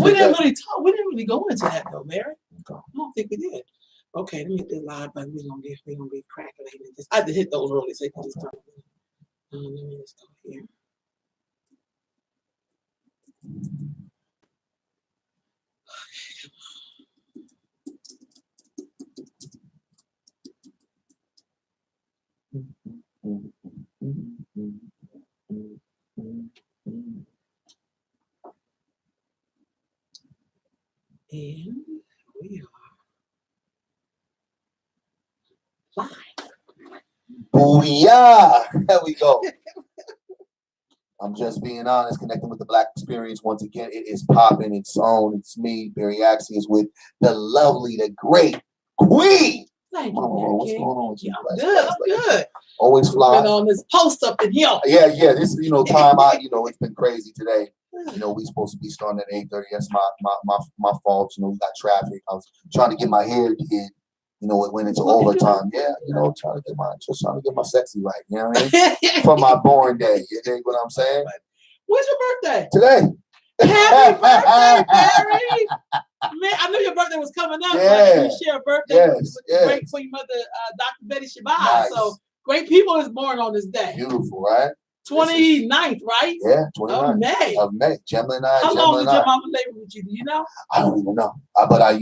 we didn't really talk. We didn't really go into that though, Mary. Okay. I don't think we did. Okay, let me hit this live button. We're gonna be crackling this. I had to hit those early so you can let me just go here. And we are live. Booyah! There we go. I'm just being honest, connecting with the Black experience once again. It is popping, it's on. It's me, Barry Axius, with the lovely, the great Queen. Thank you. What's going on with you? I'm good. I'm good. Always fly. Been on this post up in here. Yeah. This time out. It's been crazy today. We supposed to be starting at 8:30. That's my fault. We got traffic. I was trying to get my hair did. It went into overtime. Yeah, trying to get my sexy right. You know what I mean? For my born day. You think what I'm saying? When's your birthday? Today. Happy birthday, Barry! Man, I knew your birthday was coming up. Yeah. You share a birthday with the great Queen Mother, Dr. Betty Shabazz. Nice. So great people is born on this day. Beautiful, right? 29th, right? Yeah, 29th of May. Gemini. How long did your mama labor with you? Do you know? I don't even know. But I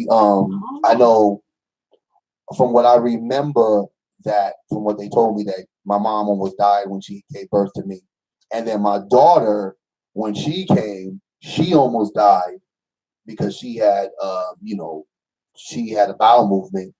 know from what I remember that from what they told me that my mom almost died when she gave birth to me, and then my daughter, when she came, she almost died because she had she had a bowel movement,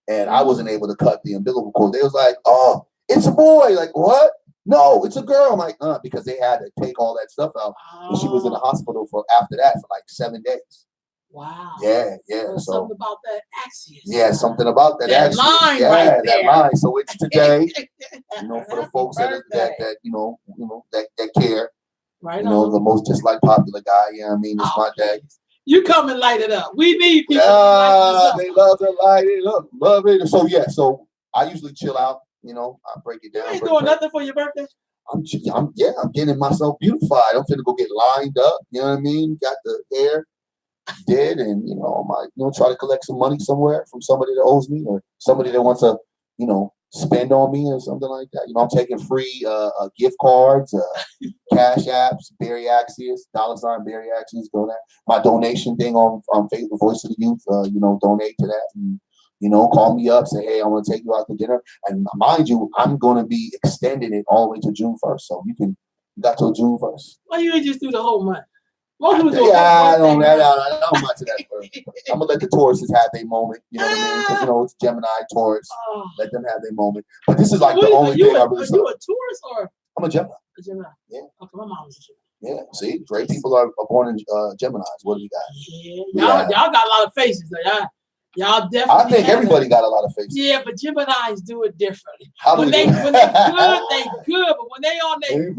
and I wasn't able to cut the umbilical cord. They was like, "Oh, it's a boy." Like, what? No, it's a girl. I'm like, because they had to take all that stuff out, and she was in the hospital after that for like 7 days. Wow. Yeah. So something about that Axius. Yeah, something about that Axius. Line that there. line. So it's today, for the folks that care. Right. The most disliked popular guy. Yeah, it's my day. You come and light it up. We need people. They love to light it up. Love it. So I usually chill out. I break it down. You ain't doing nothing for your birthday? I'm getting myself beautified. I'm finna go get lined up. You know what I mean? Got the hair did, and I might try to collect some money somewhere from somebody that owes me or somebody that wants to spend on me or something like that. I'm taking free gift cards, cash apps, Barry Axius, $ Barry Axius. Go there. My donation thing on Facebook, Voice of the Youth. Donate to that. And, call me up, say, hey, I want to take you out to dinner. And mind you, I'm going to be extending it all the way to June 1st. So you got till June 1st. Why you ain't just do the whole month? I don't much of that first. I'm gonna let the Tauruses have their moment. You know what I mean? Because it's Gemini, Taurus. Let them have their moment. But this is like the only thing I really. Are you a Taurus or? I'm a Gemini. A Gemini. Yeah. Okay, my mom was a Gemini. Yeah. See, great people are born in Geminis. What do we got? Yeah. Y'all got a lot of faces. Y'all definitely. I think everybody got a lot of faces. Yeah, but Geminis do it differently. When they good, they good. But when they on their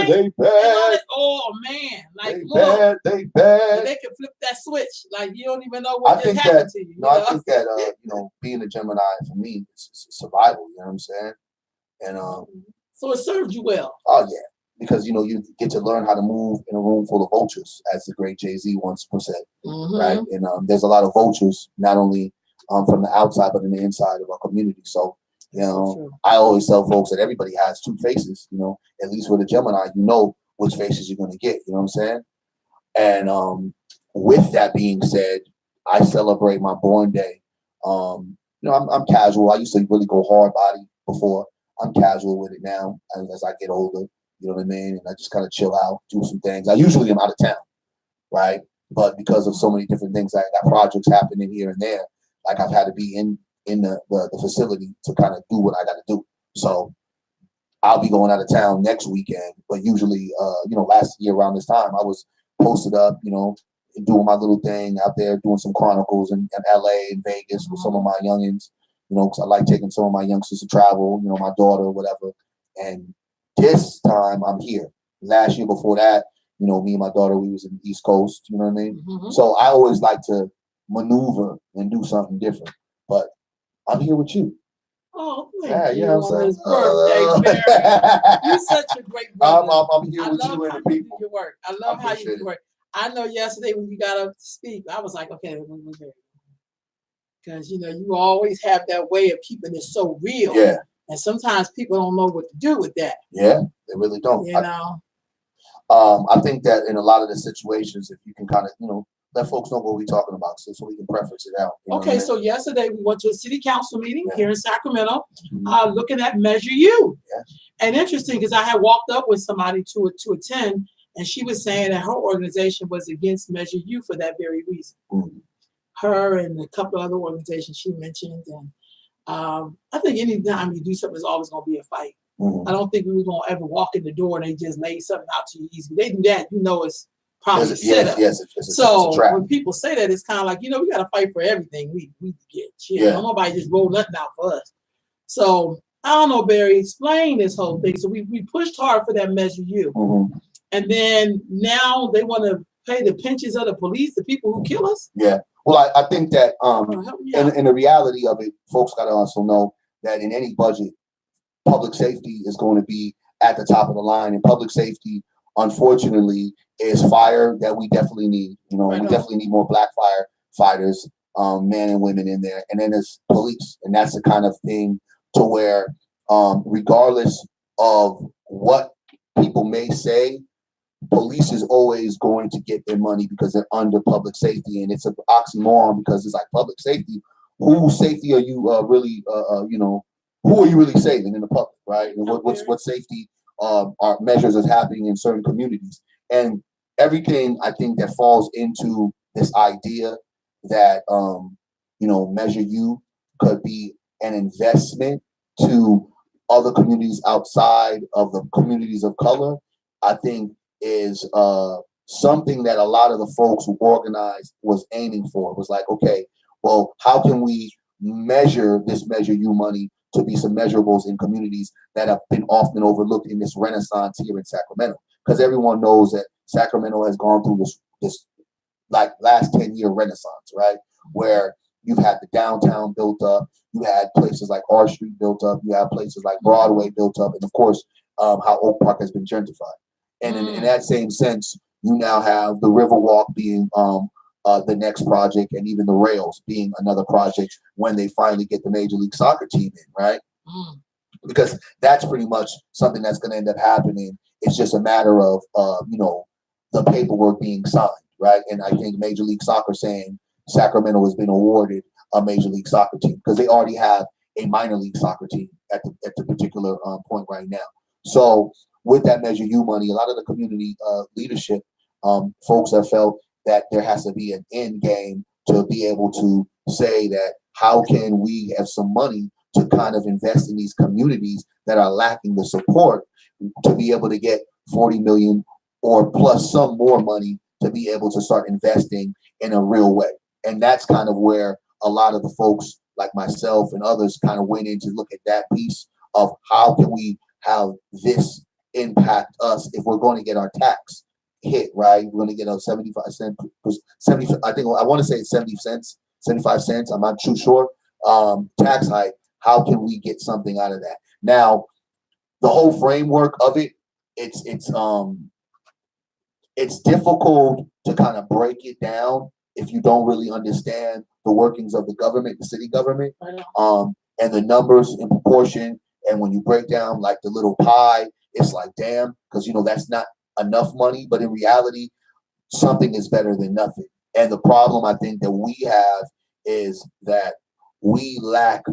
they bad. Oh man, like they bad. They can flip that switch. Like you don't even know what just happened to you. I think that being a Gemini for me is survival. You know what I'm saying? And so it served you well. Oh yeah. Because you get to learn how to move in a room full of vultures, as the great Jay-Z once said, right? And there's a lot of vultures, not only from the outside but in the inside of our community. So, I always tell folks that everybody has two faces. At least with a Gemini, which faces you're going to get. You know what I'm saying? And with that being said, I celebrate my born day. I'm casual. I used to really go hard body before. I'm casual with it now as I get older. You know what I mean? And I just kind of chill out, do some things. I usually am out of town, right? But because of so many different things, I got projects happening here and there. Like I've had to be in the facility to kind of do what I got to do. So I'll be going out of town next weekend. But usually, last year around this time, I was posted up, doing my little thing out there, doing some chronicles in LA and Vegas with some of my youngins. Because I like taking some of my youngsters to travel. My daughter or whatever, and this time I'm here. Last year before that, me and my daughter, we was in the East Coast, you know what I mean? So I always like to maneuver and do something different. But I'm here with you. Oh, thank you on his birthday, Barry. You're such a great brother. I'm here with you and the people. Your work. I love how you do your work. I know yesterday when you got up to speak, I was like, okay, because you always have that way of keeping it so real. Yeah. And sometimes people don't know what to do with that. Yeah, they really don't. I think that in a lot of the situations, if you can kind of, let folks know what we're talking about, so we can preface it out. Okay, so yesterday we went to a city council meeting here in Sacramento, Mm-hmm. looking at Measure U. Yeah. And interesting, because I had walked up with somebody to attend, and she was saying that her organization was against Measure U for that very reason. Mm-hmm. Her and a couple of other organizations she mentioned, and I think any time you do something, there's always going to be a fight. Mm-hmm. I don't think we were going to ever walk in the door and they just lay something out to you easy. They do that, it's probably a setup. Yes, so it's a trap. when people say that, it's kind of like, we got to fight for everything we get. Yeah. Don't nobody just roll nothing out for us. So I don't know, Barry, explain this whole thing. So we pushed hard for that Measure U. Mm-hmm. And then now they want to pay the pensions of the police, the people who kill us? Yeah. Well, I think that in the reality of it, folks got to also know that in any budget, public safety is going to be at the top of the line. And public safety, unfortunately, is fire that we definitely need. We definitely need more black firefighters, men and women in there. And then there's police. And that's the kind of thing to where, regardless of what people may say, police is always going to get their money because they're under public safety. And it's an oxymoron because it's like public safety. Whose safety are you really, who are you really saving in the public, right? And what safety are measures is happening in certain communities. And everything I think that falls into this idea that, Measure U could be an investment to other communities outside of the communities of color, I think is something that a lot of the folks who organized was aiming for. It was like, okay, well, how can we measure this Measure U money to be some measurables in communities that have been often overlooked in this renaissance here in Sacramento? Because everyone knows that Sacramento has gone through this like last 10-year renaissance, right? Where you've had the downtown built up, you had places like R Street built up, you have places like Broadway built up, and of course, how Oak Park has been gentrified. And in that same sense, you now have the Riverwalk being the next project, and even the rails being another project when they finally get the Major League Soccer team in, right? Because that's pretty much something that's going to end up happening. It's just a matter of, the paperwork being signed, right? And I think Major League Soccer saying Sacramento has been awarded a Major League Soccer team because they already have a minor league soccer team at the particular point right now. So with that Measure U money, a lot of the community leadership folks have felt that there has to be an end game to be able to say that how can we have some money to kind of invest in these communities that are lacking the support to be able to get 40 million or plus some more money to be able to start investing in a real way. And that's kind of where a lot of the folks like myself and others kind of went in to look at that piece of how can we have this impact us if we're going to get our tax hit, right? We're going to get a 75 cent, 70, I think I want to say it's 70 cents, 75 cents. I'm not too sure. Tax hike. How can we get something out of that? Now, the whole framework of it, it's difficult to kind of break it down if you don't really understand the workings of the government, the city government, and the numbers in proportion. And when you break down like the little pie, it's like, damn, because that's not enough money. But in reality, something is better than nothing. And the problem I think that we have is that we lack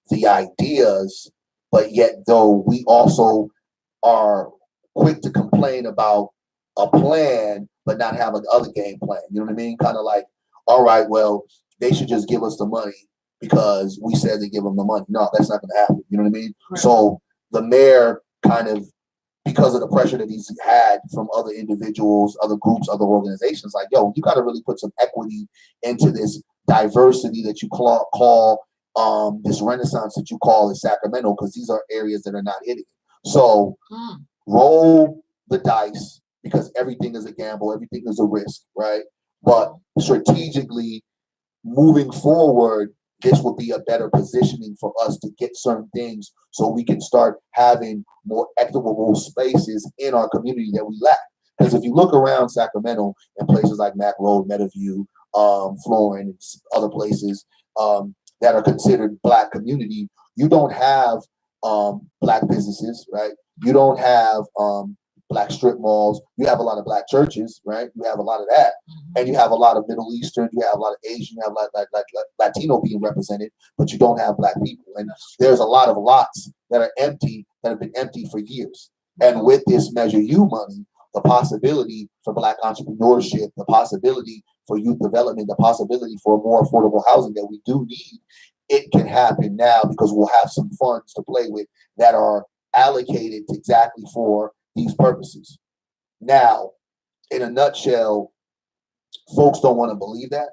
the ideas, but yet though we also are quick to complain about a plan, but not have another game plan. You know what I mean? Kind of like, all right, well, they should just give us the money because we said to give them the money. No, that's not going to happen. You know what I mean? Right. So the mayor kind of, because of the pressure that he's had from other individuals, other groups, other organizations, like, yo, you got to really put some equity into this diversity that you call this renaissance that you call in Sacramento, because these are areas that are not hitting. So roll the dice, because everything is a gamble, everything is a risk, right? But strategically moving forward, this would be a better positioning for us to get certain things so we can start having more equitable spaces in our community that we lack. Because if you look around Sacramento and places like Mac Road, Meadowview, Florin, and other places that are considered Black community, you don't have Black businesses, right? You don't have Black strip malls. You have a lot of Black churches, right? You have a lot of that, and you have a lot of Middle Eastern. You have a lot of Asian. You have a lot like Latino being represented, but you don't have Black people. And there's a lot of lots that are empty that have been empty for years. And with this Measure U money, the possibility for Black entrepreneurship, the possibility for youth development, the possibility for more affordable housing that we do need, it can happen now because we'll have some funds to play with that are allocated exactly for these purposes. Now, in a nutshell, folks don't want to believe that.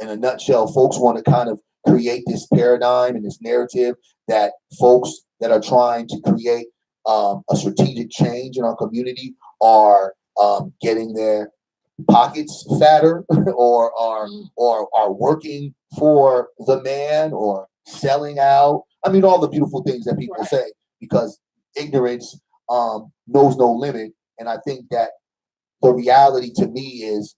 In a nutshell, folks want to kind of create this paradigm and this narrative that folks that are trying to create a strategic change in our community are getting their pockets fatter or are working for the man or selling out. I mean, all the beautiful things that people say, because ignorance knows no limit. And I think that the reality to me is,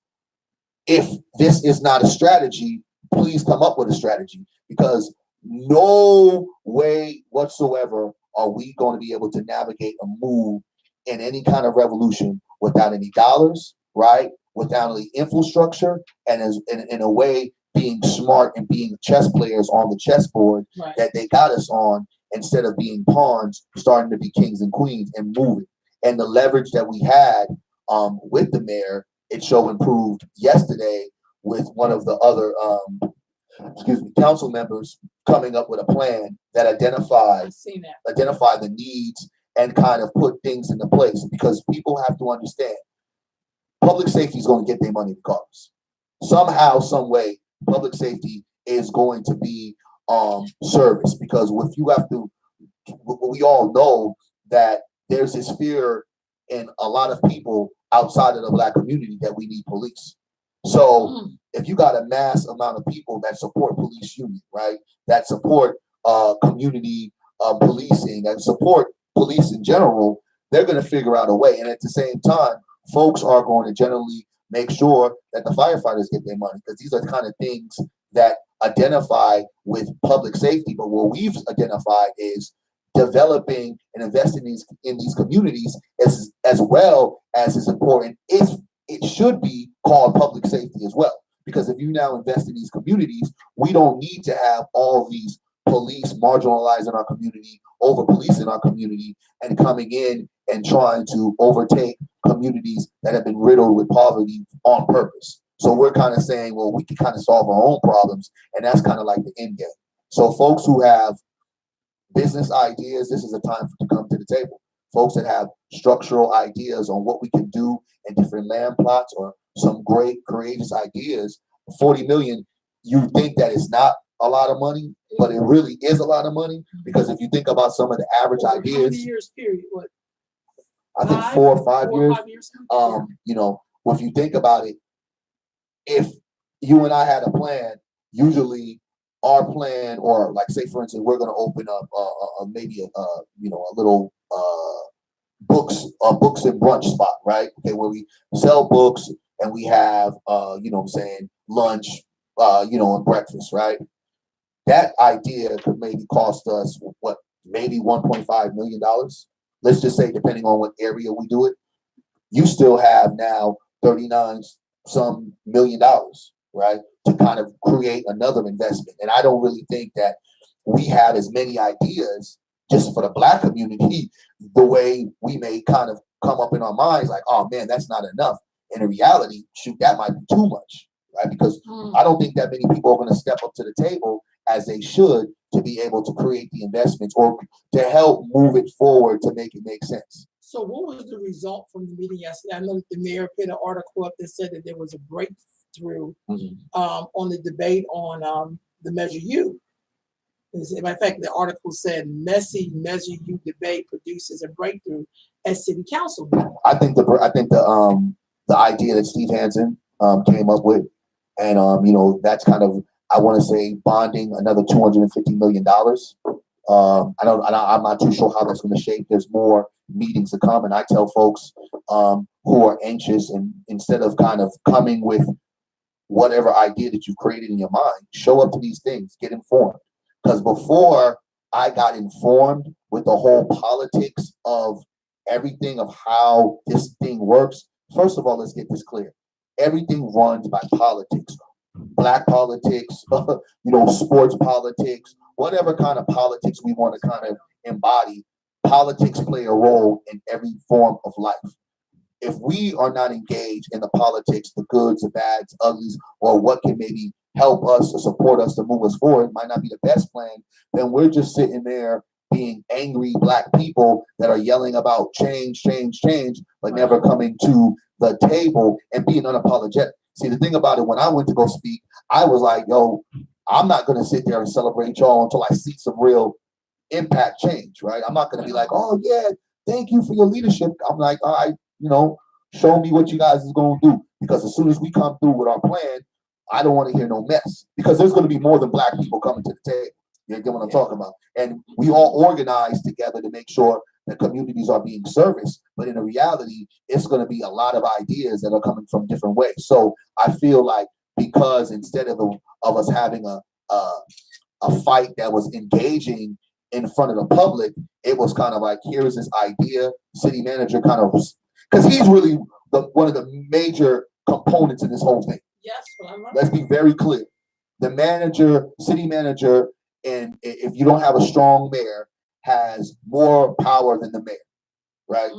if this is not a strategy, please come up with a strategy, because no way whatsoever are we going to be able to navigate a move in any kind of revolution without any dollars, right? Without any infrastructure, and as in a way being smart and being chess players on the chessboard that they got us on, instead of being pawns, starting to be kings and queens and moving. And the leverage that we had with the mayor, it showed improved yesterday with one of the other council members coming up with a plan that identified the needs and kind of put things into place, because people have to understand public safety is going to get their money regardless. Somehow, some way, public safety is going to be service, because if you have to, we all know that there's this fear in a lot of people outside of the Black community that we need police. So if you got a mass amount of people that support police union, right, that support community policing, that support police in general, they're going to figure out a way. And at the same time, folks are going to generally make sure that the firefighters get their money, because these are the kind of things that identify with public safety. But what we've identified is developing and investing in these communities as well as is important. It should be called public safety as well, because if you now invest in these communities, we don't need to have all these police marginalizing our community, over policing our community, and coming in and trying to overtake communities that have been riddled with poverty on purpose. So we're kind of saying, well, we can kind of solve our own problems, and that's kind of like the end game. So folks who have business ideas, this is a time to come to the table. Folks that have structural ideas on what we can do in different land plots, or some great courageous ideas. 40 million, you think that it's not a lot of money, but it really is a lot of money, because if you think about some of the average ideas, how many years period? What? I think 4 or 5 years. You know, if you think about it, if you and I had a plan, usually our plan, or like say for instance, we're going to open up maybe a little books and brunch spot, right? Okay, where we sell books and we have lunch, and breakfast, right? That idea could maybe cost us maybe $1.5 million. Let's just say, depending on what area we do it, you still have now 39 some $1 million, right, to kind of create another investment. And I don't really think that we have as many ideas just for the Black community the way we may kind of come up in our minds, like, oh man, that's not enough. And in reality, shoot, that might be too much, right? Because I don't think that many people are going to step up to the table as they should to be able to create the investments or to help move it forward to make it make sense. So what was the result from the meeting yesterday? I know that the mayor put an article up that said that there was a breakthrough on the debate on the Measure U. As a matter of fact, the article said messy Measure U debate produces a breakthrough at city council. I think the idea that Steve Hansen came up with, and that's kind of, I want to say, bonding another $250 million I'm not too sure how that's going to shape. There's more meetings to come, and I tell folks who are anxious, and instead of kind of coming with whatever idea that you've created in your mind, show up to these things, get informed. Because before I got informed with the whole politics of everything of how this thing works, first of all, let's get this clear. Everything runs by politics, black politics, sports politics, whatever kind of politics we want to kind of embody. Politics play a role in every form of life. If we are not engaged in the politics, the goods, the bads, uglies, or what can maybe help us or support us to move us forward, might not be the best plan, then we're just sitting there being angry black people that are yelling about change, change, change, but never coming to the table and being unapologetic. See, the thing about it, when I went to go speak, I was like, yo, I'm not going to sit there and celebrate y'all until I see some real impact change, right? I'm not going to be like, oh, yeah, thank you for your leadership. I'm like, all right, show me what you guys is going to do. Because as soon as we come through with our plan, I don't want to hear no mess. Because there's going to be more than black people coming to the table. You get what I'm talking about? And we all organize together to make sure that communities are being serviced. But in reality, it's going to be a lot of ideas that are coming from different ways. So I feel like because instead of us having a fight that was engaging in front of the public, it was kind of like, here's this idea, city manager kind of, because he's really one of the major components in this whole thing. Yes, let's be very clear. The manager, city manager, and if you don't have a strong mayor, has more power than the mayor, right?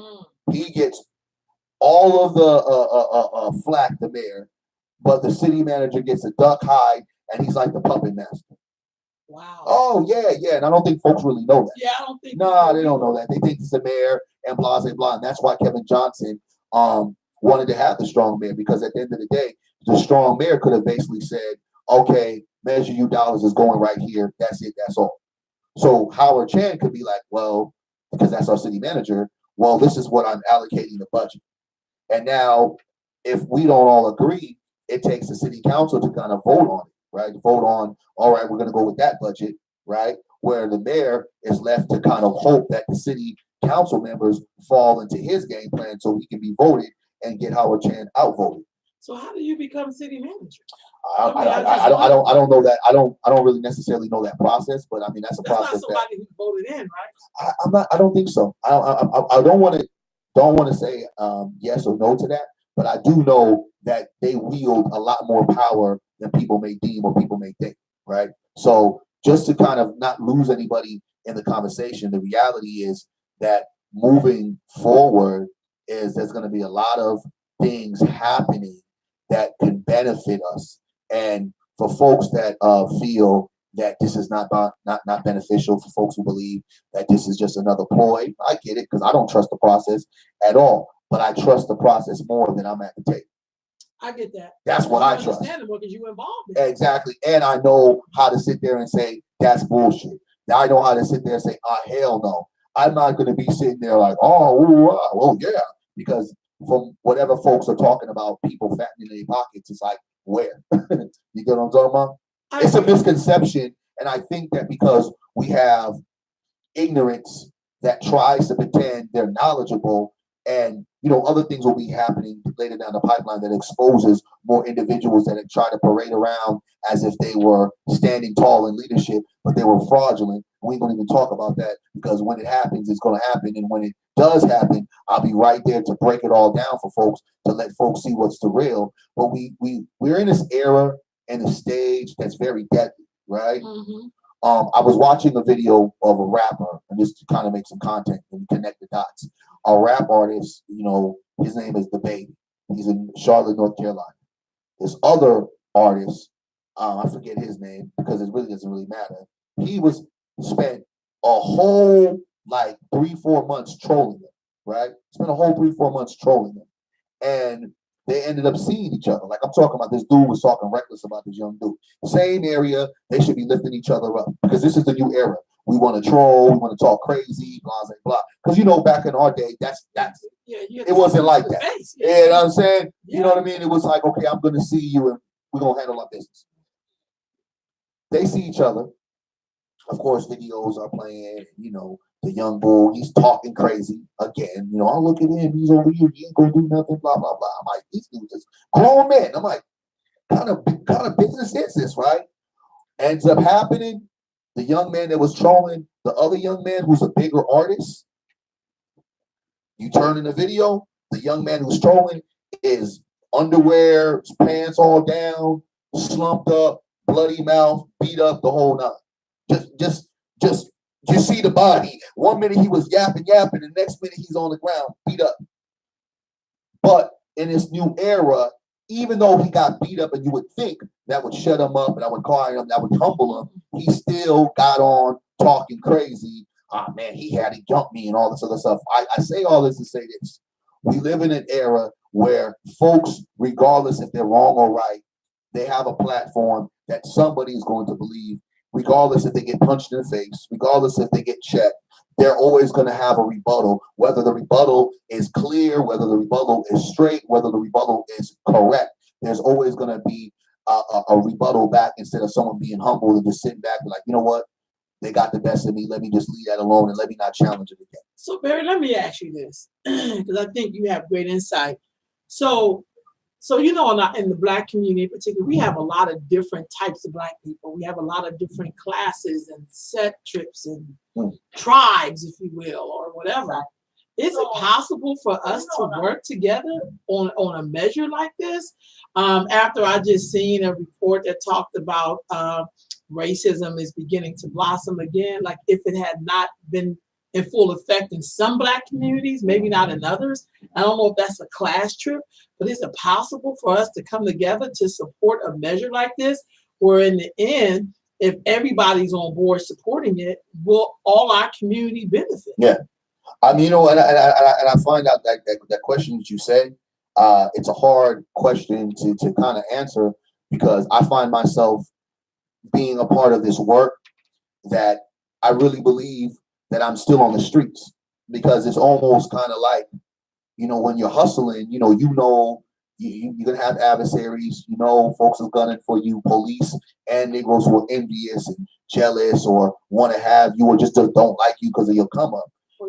He gets all of the flack, the mayor, but the city manager gets a duck hide, and he's like the puppet master. Wow. Oh, yeah. And I don't think folks really know that. Yeah, I don't think. No, they don't know that. They think it's the mayor and blah, blah, blah. And that's why Kevin Johnson wanted to have the strong mayor, because at the end of the day, the strong mayor could have basically said, okay, Measure U dollars is going right here. That's it. That's all. So Howard Chan could be like, well, because that's our city manager, well, this is what I'm allocating the budget. And now, if we don't all agree, it takes the city council to kind of vote on it, right? Vote on, all right, we're going to go with that budget, right? Where the mayor is left to kind of hope that the city council members fall into his game plan so he can be voted and get Howard Chan outvoted. So how do you become city manager? I don't know that. I don't really necessarily know that process, but I mean that's a process. Not somebody who voted in, right? I don't think so. I don't want to say yes or no to that, but I do know that they wield a lot more power than people may deem or people may think, right? So just to kind of not lose anybody in the conversation, the reality is that moving forward is there's going to be a lot of things happening that can benefit us. And for folks that feel that this is not beneficial, for folks who believe that this is just another ploy, I get it, because I don't trust the process at all. But I trust the process more than I'm at the table. I get that. That's what I trust. Understandable, because you involved in it. Exactly. And I know how to sit there and say, that's bullshit. Now I know how to sit there and say, hell no. I'm not going to be sitting there like, well, yeah. Because from whatever folks are talking about, people fattening their pockets, it's like, where? You get what I'm talking about? It's a misconception. And I think that because we have ignorance that tries to pretend they're knowledgeable, and other things will be happening later down the pipeline that exposes more individuals that try to parade around as if they were standing tall in leadership, but they were fraudulent. We ain't gonna even talk about that, because when it happens, it's gonna happen. And when it does happen, I'll be right there to break it all down for folks, to let folks see what's the real. But we're in this era and a stage that's very deadly, right? Mm-hmm. I was watching a video of a rapper, and just to kind of make some content and connect the dots. A rap artist, his name is DaBaby. He's in Charlotte, North Carolina. This other artist, I forget his name because it really doesn't really matter. He spent a whole 3-4 months trolling him, right? Spent a whole 3-4 months trolling him. And they ended up seeing each other. Like, I'm talking about, this dude was talking reckless about this young dude. Same area, they should be lifting each other up, because this is the new era. We want to troll, we want to talk crazy, blah, blah, blah. Because, back in our day, that's it wasn't like that. Yeah. You know what I'm saying? Yeah. You know what I mean? It was like, okay, I'm going to see you and we're going to handle our business. They see each other. of course, videos are playing. You know, the young bull, he's talking crazy again. You know, I look at him, he's over here, he ain't gonna do nothing, blah blah blah. I'm like, these dudes just grown men. I'm like, kind of business is this, right? Ends up happening. The young man that was trolling the other young man who's a bigger artist, you turn in the video, the young man who's trolling is underwear, his pants all down, slumped up, bloody mouth, beat up, the whole nine. Just you see the body. 1 minute he was yapping, the next minute he's on the ground, beat up. But in this new era, even though he got beat up, and you would think that would shut him up, and that would quiet him, that would humble him, he still got on talking crazy. Ah, man, he had to jump me and all this other stuff. I say all this to say this. We live in an era where folks, regardless if they're wrong or right, they have a platform that somebody is going to believe, regardless if they get punched in the face, regardless if they get checked. They're always going to have a rebuttal, whether the rebuttal is clear, whether the rebuttal is straight, whether the rebuttal is correct. There's always going to be a rebuttal back instead of someone being humble and just sitting back and like, you know what? They got the best of me. Let me just leave that alone and let me not challenge it again. So, Barry, let me ask you this, because I think you have great insight. So you know, in the Black community in particular, we have a lot of different types of Black people. We have a lot of different classes and set trips and tribes, if you will, or whatever. Is it possible for us to work together on a measure like this? After I just seen a report that talked about racism is beginning to blossom again, like if it had not been in full effect in some Black communities, maybe not in others. I don't know if that's a class trip, but is it possible for us to come together to support a measure like this, where in the end, if everybody's on board supporting it, will all our community benefit? Yeah. I mean, you know, and I find out that question that you said, it's a hard question to kind of answer, because I find myself being a part of this work that I really believe that I'm still on the streets, because it's almost kind of like, you know, when you're hustling, you're going to have adversaries, folks are gunning for you, police and Negroes who are envious and jealous or want to have you or just don't like you because of your come up.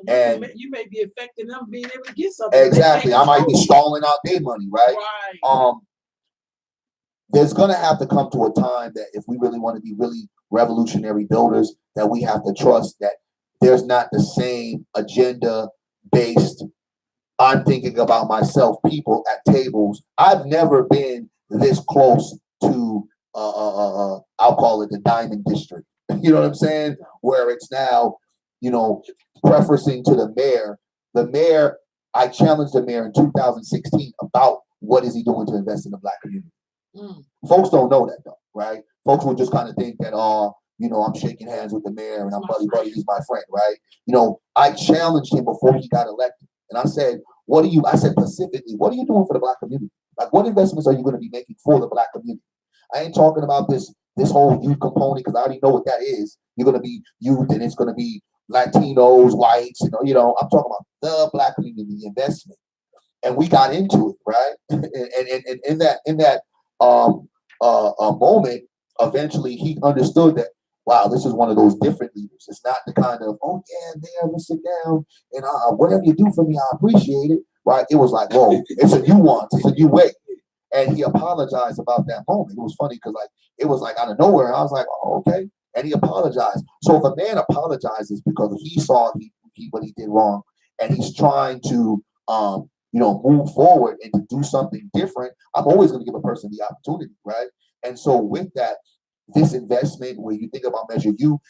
And you may be affecting them being able to get something. Exactly. I might be stalling out their money, right? There's going to have to come to a time that if we really want to be really revolutionary builders, that we have to trust that there's not the same agenda based, I'm thinking about myself, people at tables. I've never been this close to, I'll call it the Diamond District. You know what I'm saying? Where it's now, preferencing to the mayor. The mayor, I challenged the mayor in 2016 about what is he doing to invest in the Black community. Folks don't know that though, right? Folks will just kind of think that, I'm shaking hands with the mayor and I'm buddy, he's my friend, right? I challenged him before he got elected. And I said, I said specifically, what are you doing for the Black community? Like, what investments are you going to be making for the Black community? I ain't talking about this whole youth component, because I already know what that is. You're going to be youth and it's going to be Latinos, whites, I'm talking about the Black community investment. And we got into it, right? and in that moment, eventually he understood that, wow, this is one of those different leaders. It's not the kind of, oh yeah, there, we'll sit down and whatever you do for me, I appreciate it, right? It was like, whoa, it's a new one, it's a new way. And he apologized about that moment. It was funny because it was like out of nowhere. And I was like, oh, okay. And he apologized. So if a man apologizes because he saw what he did wrong, and he's trying to move forward and to do something different, I'm always going to give a person the opportunity, right? And so with that, this investment, when you think about Measure U,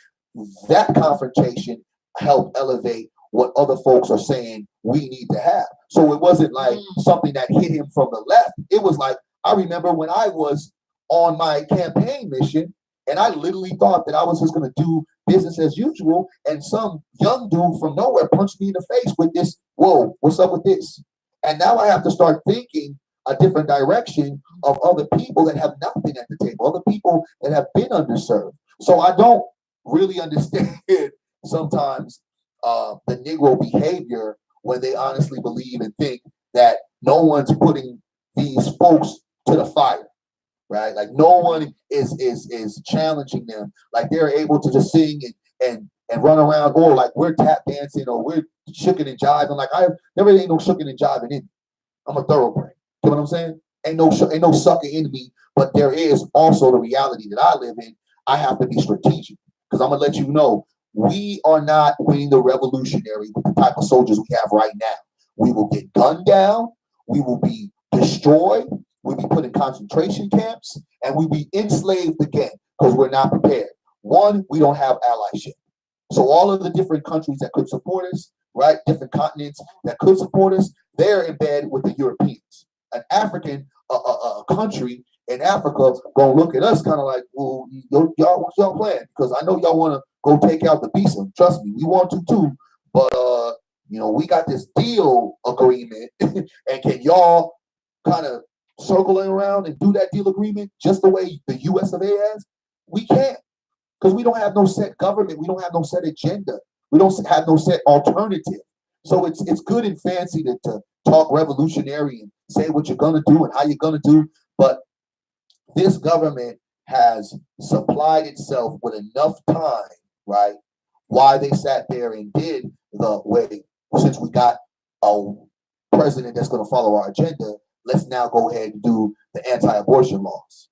that confrontation helped elevate what other folks are saying we need to have. So it wasn't like something that hit him from the left. It was like, I remember when I was on my campaign mission, and I literally thought that I was just going to do business as usual, and some young dude from nowhere punched me in the face with this, whoa, what's up with this? And now I have to start thinking a different direction of other people that have not been at the table, other people that have been underserved. So I don't really understand sometimes the Negro behavior when they honestly believe and think that no one's putting these folks to the fire, right? Like no one is challenging them. Like they're able to just sing and run around, or like we're tap dancing or we're shooking and jiving. Like there really ain't no shooking and jiving in me. I'm a thoroughbred. You know what I'm saying? Ain't no sucker in me, but there is also the reality that I live in. I have to be strategic because I'm gonna let you know we are not winning the revolutionary with the type of soldiers we have right now. We will get gunned down. We will be destroyed. We'll be put in concentration camps, and we'll be enslaved again because we're not prepared. One, we don't have allyship. So all of the different countries that could support us, right, different continents that could support us, they're in bed with the Europeans. An African country in Africa gonna look at us kind of like, well, y'all, what's y'all plan? Because I know y'all want to go take out the beast. Trust me, we want to too. But we got this deal agreement, and can y'all kind of circle it around and do that deal agreement just the way the U.S. of A. has? We can't, because we don't have no set government. We don't have no set agenda. We don't have no set alternative. So it's good and fancy to talk revolutionary and say what you're gonna do and how you're gonna do, but this government has supplied itself with enough time, right? Why they sat there and did the way, since we got a president that's going to follow our agenda, let's now go ahead and do the anti-abortion laws,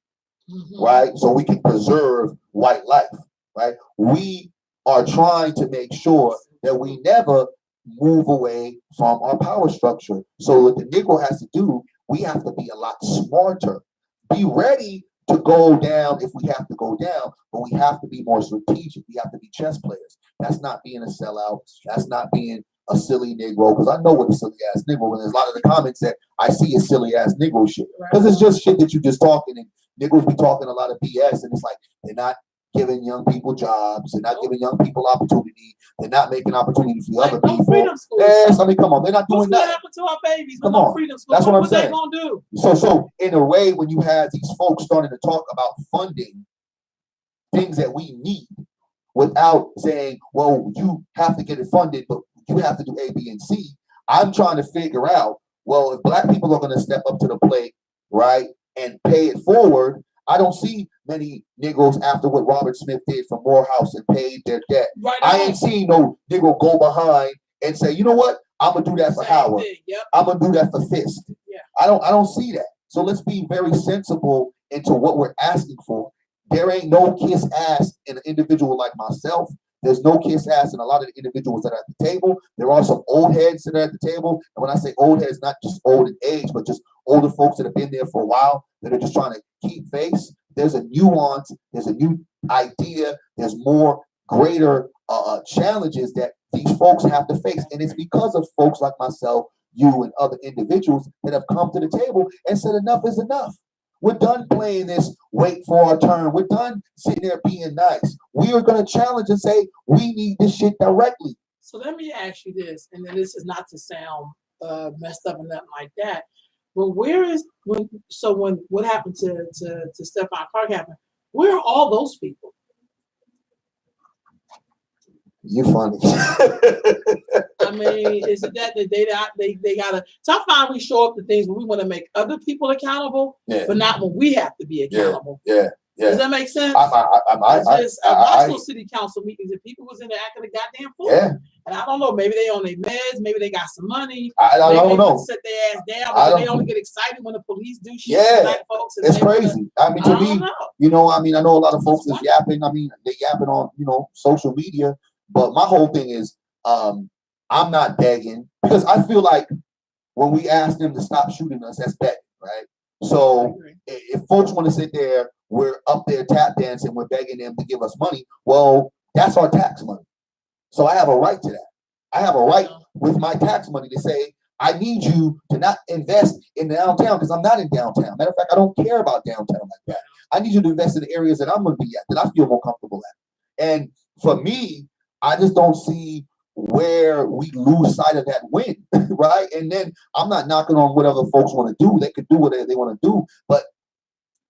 right? So we can preserve white life, right? We are trying to make sure that we never move away from our power structure. So what the Negro has to do, we have to be a lot smarter. Be ready to go down if we have to go down, but we have to be more strategic. We have to be chess players. That's not being a sellout. That's not being a silly Negro, because I know what a silly ass Negro. And there's a lot of the comments that I see is silly ass Negro shit, because it's just shit that you just talking, and Negroes be talking a lot of BS, and it's like they're not giving young people jobs, they're not giving young people opportunity, they're not making opportunity for other people. Freedom schools. Yes, I mean, come on, they're not doing that. What's gonna happen to our babies? Come on, freedom schools. That's what I'm saying. What they gonna do? So in a way, when you have these folks starting to talk about funding things that we need, without saying, well, you have to get it funded, but you have to do A, B, and C. I'm trying to figure out, well, if Black people are going to step up to the plate, right, and pay it forward, I don't see many Negroes after what Robert Smith did for Morehouse and paid their debt. Right, I ain't seen no Negro go behind and say, you know what, I'm gonna do that for Howard. Yep. I'm gonna do that for Fisk. Yeah. I don't see that. So let's be very sensible into what we're asking for. There ain't no kiss ass in an individual like myself. There's no kiss ass in a lot of the individuals that are at the table. There are some old heads that are at the table. And when I say old heads, not just old in age, but just older folks that have been there for a while that are just trying to keep face. There's a nuance. There's a new idea. There's more greater challenges that these folks have to face. And it's because of folks like myself, you, and other individuals that have come to the table and said enough is enough. We're done playing this wait for our turn. We're done sitting there being nice. We are going to challenge and say, we need this shit directly. So let me ask you this, and then this is not to sound messed up and nothing like that, but what happened to Stephon Clark happened, where are all those people? You funny. I mean, is it that they gotta? So I find we show up to things when we want to make other people accountable, but not when we have to be accountable. Yeah. Does that make sense? I watched those city council meetings and people was in there acting a goddamn fool. Yeah. And I don't know, maybe they on their meds, maybe they got some money. I don't know. Set their ass down, but they only get excited when the police do shit to Black folks. It's crazy. I mean, to me, I know a lot of folks is yapping. I mean, they yapping on, social media. But my whole thing is, I'm not begging, because I feel like when we ask them to stop shooting us, that's begging, right? So if folks want to sit there, we're up there tap dancing, we're begging them to give us money. Well, that's our tax money. So I have a right to that. I have a right with my tax money to say, I need you to not invest in downtown, because I'm not in downtown. Matter of fact, I don't care about downtown like that. I need you to invest in the areas that I'm going to be at, that I feel more comfortable at. And for me, I just don't see where we lose sight of that win, right? And then I'm not knocking on what other folks want to do. They could do whatever they want to do, but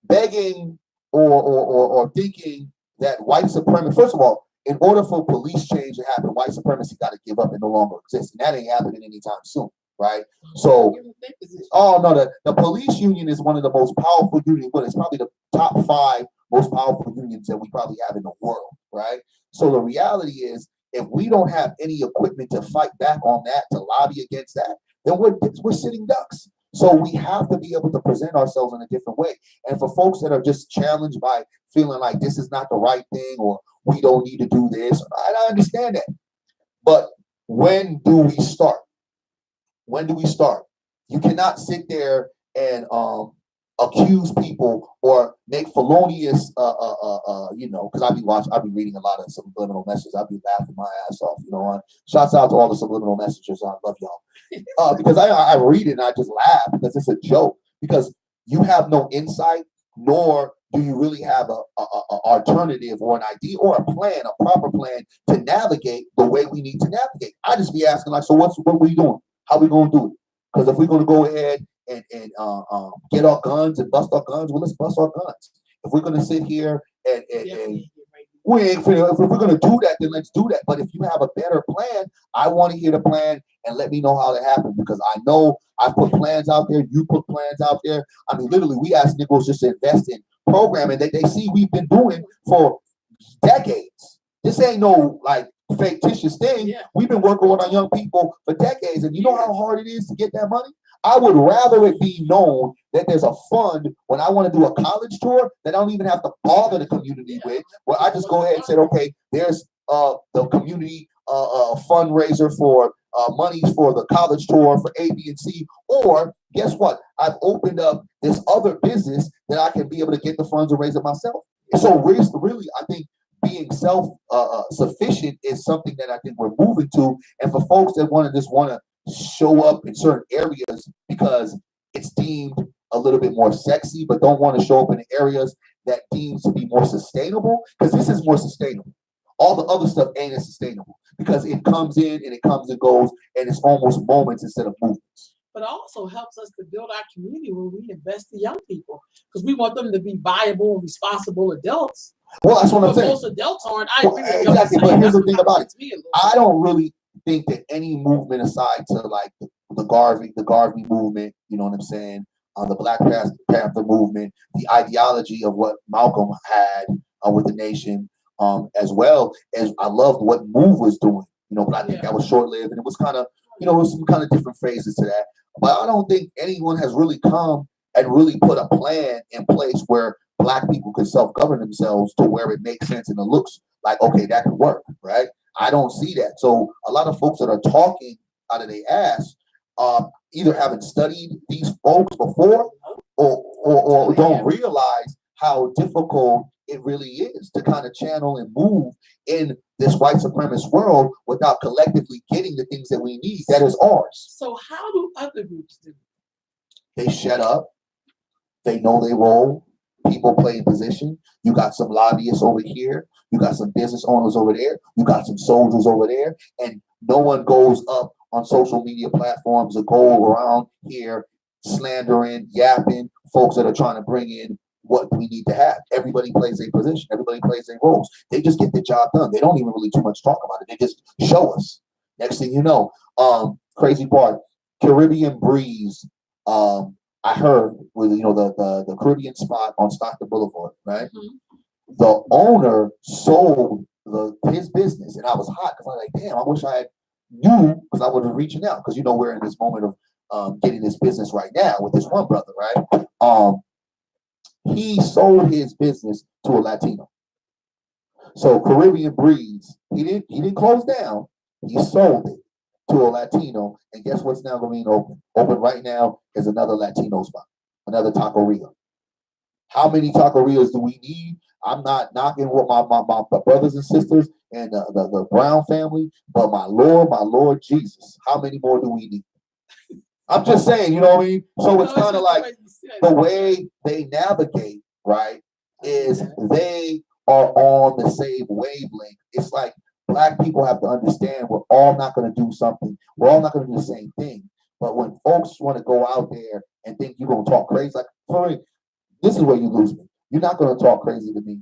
begging or thinking that white supremacy, first of all, in order for police change to happen, white supremacy got to give up and no longer exist. And that ain't happening anytime soon, right? So, Give them their position. oh no, the police union is one of the most powerful unions. Well, it's probably the top 5 most powerful unions that we probably have in the world, right? So the reality is, if we don't have any equipment to fight back on that, to lobby against that, then we're sitting ducks. So we have to be able to present ourselves in a different way. And for folks that are just challenged by feeling like this is not the right thing, or we don't need to do this, I understand that. But when do we start? When do we start? You cannot sit there and accuse people or make felonious, because I'll be reading a lot of subliminal messages. I'll be laughing my ass off, Shouts out to all the subliminal messages. I love y'all. Because I read it and I just laugh because it's a joke. Because you have no insight, nor do you really have a alternative or an idea or a plan, a proper plan to navigate the way we need to navigate. I just be asking, like, so what we doing? How we gonna do it? Because if we're gonna go ahead and get our guns and bust our guns, well, let's bust our guns. If we're gonna sit here and we ain't, if we're gonna do that, then let's do that. But if you have a better plan, I want to hear the plan and let me know how that happened, because I know I put plans out there, you put plans out there. I mean, literally, we ask Nichols just to invest in programming that they see we've been doing for decades. This ain't no like fictitious thing. Yeah. We've been working with our young people for decades, and you know how hard it is to get that money? I would rather it be known that there's a fund when I want to do a college tour that I don't even have to bother the community with, where I just go ahead and say, okay, there's the community fundraiser for monies for the college tour for A, B, and C. Or guess what? I've opened up this other business that I can be able to get the funds and raise it myself. So really, I think being self-sufficient is something that I think we're moving to. And for folks that want to show up in certain areas because it's deemed a little bit more sexy, but don't want to show up in areas that deems to be more sustainable, because this is more sustainable. All the other stuff ain't as sustainable because it comes in and it comes and goes, and it's almost moments instead of movements. But it also helps us to build our community where we invest in young people, because we want them to be viable and responsible adults. Well, that's what I'm saying. Most adults aren't. I agree with exactly. But here's the thing about it. I don't really think that any movement aside to like the Garvey movement, you know what I'm saying, the Black Panther movement, the ideology of what Malcolm had with the nation, as well as I loved what MOVE was doing, but I think that was short-lived, and it was kind of, it was some kind of different phases to that. But I don't think anyone has really come and really put a plan in place where Black people could self-govern themselves to where it makes sense and it looks like, okay, that could work, right? I don't see that. So a lot of folks that are talking out of their ass either haven't studied these folks before or don't realize how difficult it really is to kind of channel and move in this white supremacist world without collectively getting the things that we need that is ours. So how do other groups do? They shut up. They know they role. People play in position. You got some lobbyists over here. You got some business owners over there. You got some soldiers over there. And no one goes up on social media platforms or go around here slandering, yapping folks that are trying to bring in what we need to have. Everybody plays a position. Everybody plays their roles. They just get the job done. They don't even really too much talk about it. They just show us. Next thing you know, crazy part, Caribbean Breeze, I heard with the Caribbean spot on Stockton Boulevard, right? Mm-hmm. The owner sold his business, and I was hot because I was like, damn, I wish I had knew, because I was reaching out, because we're in this moment of getting this business right now with this one brother, right? He sold his business to a Latino. So Caribbean Breeze, he didn't close down. He sold it to a Latino, and guess what's now going to be open? Open right now is another Latino spot, another Taqueria. How many Taquerias do we need? I'm not knocking what my brothers and sisters and the Brown family, but my Lord Jesus, how many more do we need? I'm just saying, you know what I mean? So it's kind of like the way they navigate, right, is they are on the same wavelength. It's like Black people have to understand we're all not going to do something. We're all not going to do the same thing. But when folks want to go out there and think you're going to talk crazy, like, this is where you lose me. You're not going to talk crazy to me.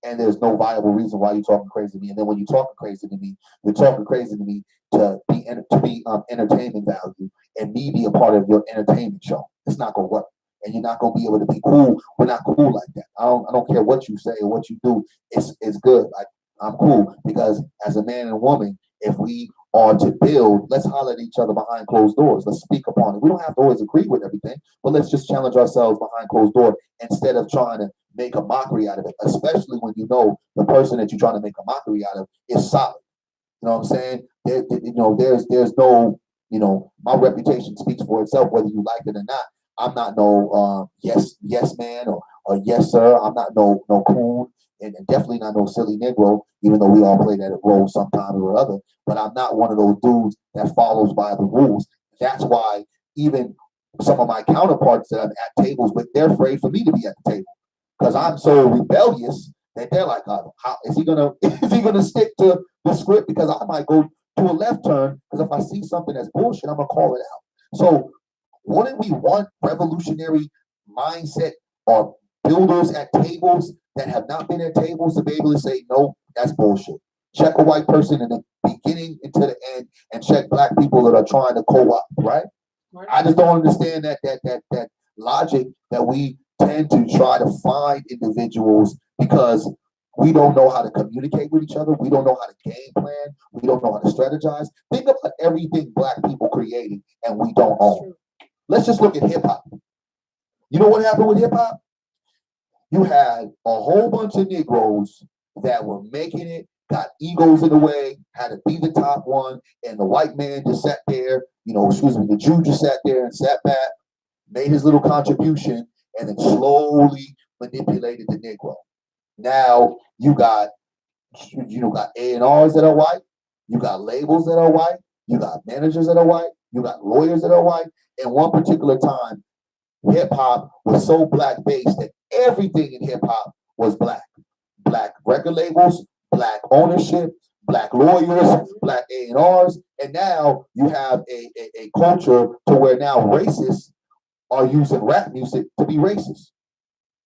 and there's no viable reason why you're talking crazy to me. And then when you're talking crazy to me, you're talking crazy to me to be entertainment value and me be a part of your entertainment show. It's not gonna work, and you're not gonna be able to be cool. We're not cool like that. I don't care what you say or what you do. It's good. Like, I'm cool because as a man and a woman, if we are to build, let's holler at each other behind closed doors. Let's speak upon it. We don't have to always agree with everything, but let's just challenge ourselves behind closed door instead of trying to make a mockery out of it, especially when you know the person that you're trying to make a mockery out of is solid. You know what I'm saying? There's no, my reputation speaks for itself, whether you like it or not. I'm not no yes man or yes sir. I'm not no coon, and definitely not no silly Negro, even though we all play that role sometime or other. But I'm not one of those dudes that follows by the rules. That's why even some of my counterparts that I'm at tables with, they're afraid for me to be at the table because I'm so rebellious that they're like, how is he gonna stick to the script? Because I might go to a left turn because if I see something that's bullshit, I'm gonna call it out. So wouldn't we want revolutionary mindset or builders at tables that have not been at tables to be able to say, no, that's bullshit? Check a white person in the beginning into the end and check black people that are trying to co-op, right? I just don't understand that logic that we tend to try to find individuals because we don't know how to communicate with each other. We don't know how to game plan. We don't know how to strategize. Think about everything black people created and we don't own. Let's just look at hip hop. You know what happened with hip hop? You had a whole bunch of Negroes that were making it, got egos in the way, had to be the top one, and the white man just sat there, the Jew just sat there and sat back, made his little contribution, and then slowly manipulated the Negro. Now you got A&Rs that are white, you got labels that are white, you got managers that are white, you got lawyers that are white. And one particular time, hip hop was so black based that everything in hip hop was black. Black record labels, black ownership, black lawyers, black A&Rs, and now you have a culture to where now racists are using rap music to be racist.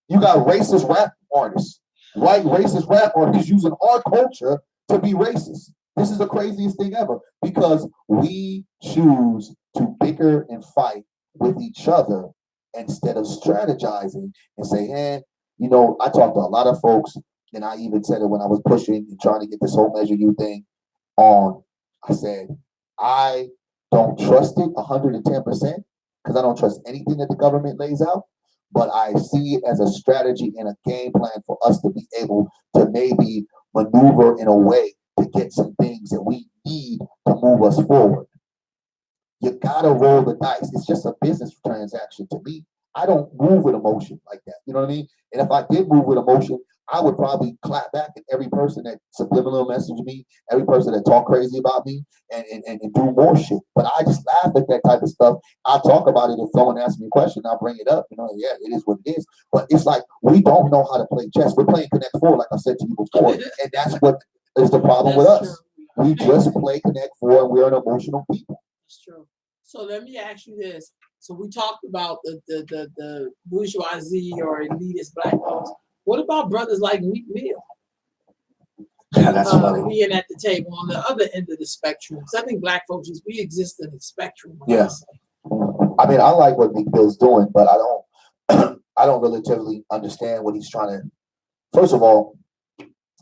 You got racist rap artists, white racist rap artists using our culture to be racist. This is the craziest thing ever because we choose to bicker and fight with each other instead of strategizing and say, hey, I talked to a lot of folks, and I even said it when I was pushing and trying to get this whole Measure U thing on. I said, I don't trust it 110% because I don't trust anything that the government lays out, but I see it as a strategy and a game plan for us to be able to maybe maneuver in a way to get some things that we need to move us forward. You gotta roll the dice. It's just a business transaction to me. I don't move with emotion like that. You know what I mean? And if I did move with emotion, I would probably clap back at every person that subliminal message me, every person that talk crazy about me and do more shit. But I just laugh at that type of stuff. I'll talk about it if someone asks me a question, I'll bring it up. Yeah, it is what it is. But it's like we don't know how to play chess. We're playing Connect Four, like I said to you before, and that's what is the problem with us. We just play Connect Four, and we're an emotional people. That's true. So let me ask you this. So we talked about the bourgeoisie or elitist black folks. What about brothers like Meek Mill? That's funny. Being at the table on the other end of the spectrum. Because I think black folks, we exist in the spectrum. Yeah. I mean, I like what Meek Mill's doing, but I don't relatively understand what he's trying to. First of all,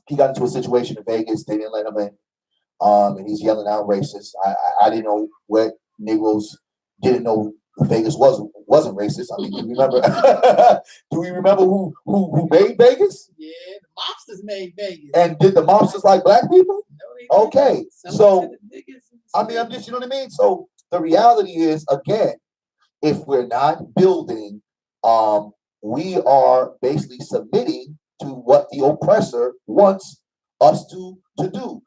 he got into a situation in Vegas. They didn't let him in. And he's yelling out racist. I didn't know what Negroes didn't know Vegas wasn't racist. I mean, do you remember? Do we remember who made Vegas? Yeah, the mobsters made Vegas. And did the mobsters like black people? No, they okay, so I mean, I'm just, you know what I mean. So the reality is, again, if we're not building, we are basically submitting to what the oppressor wants us to do.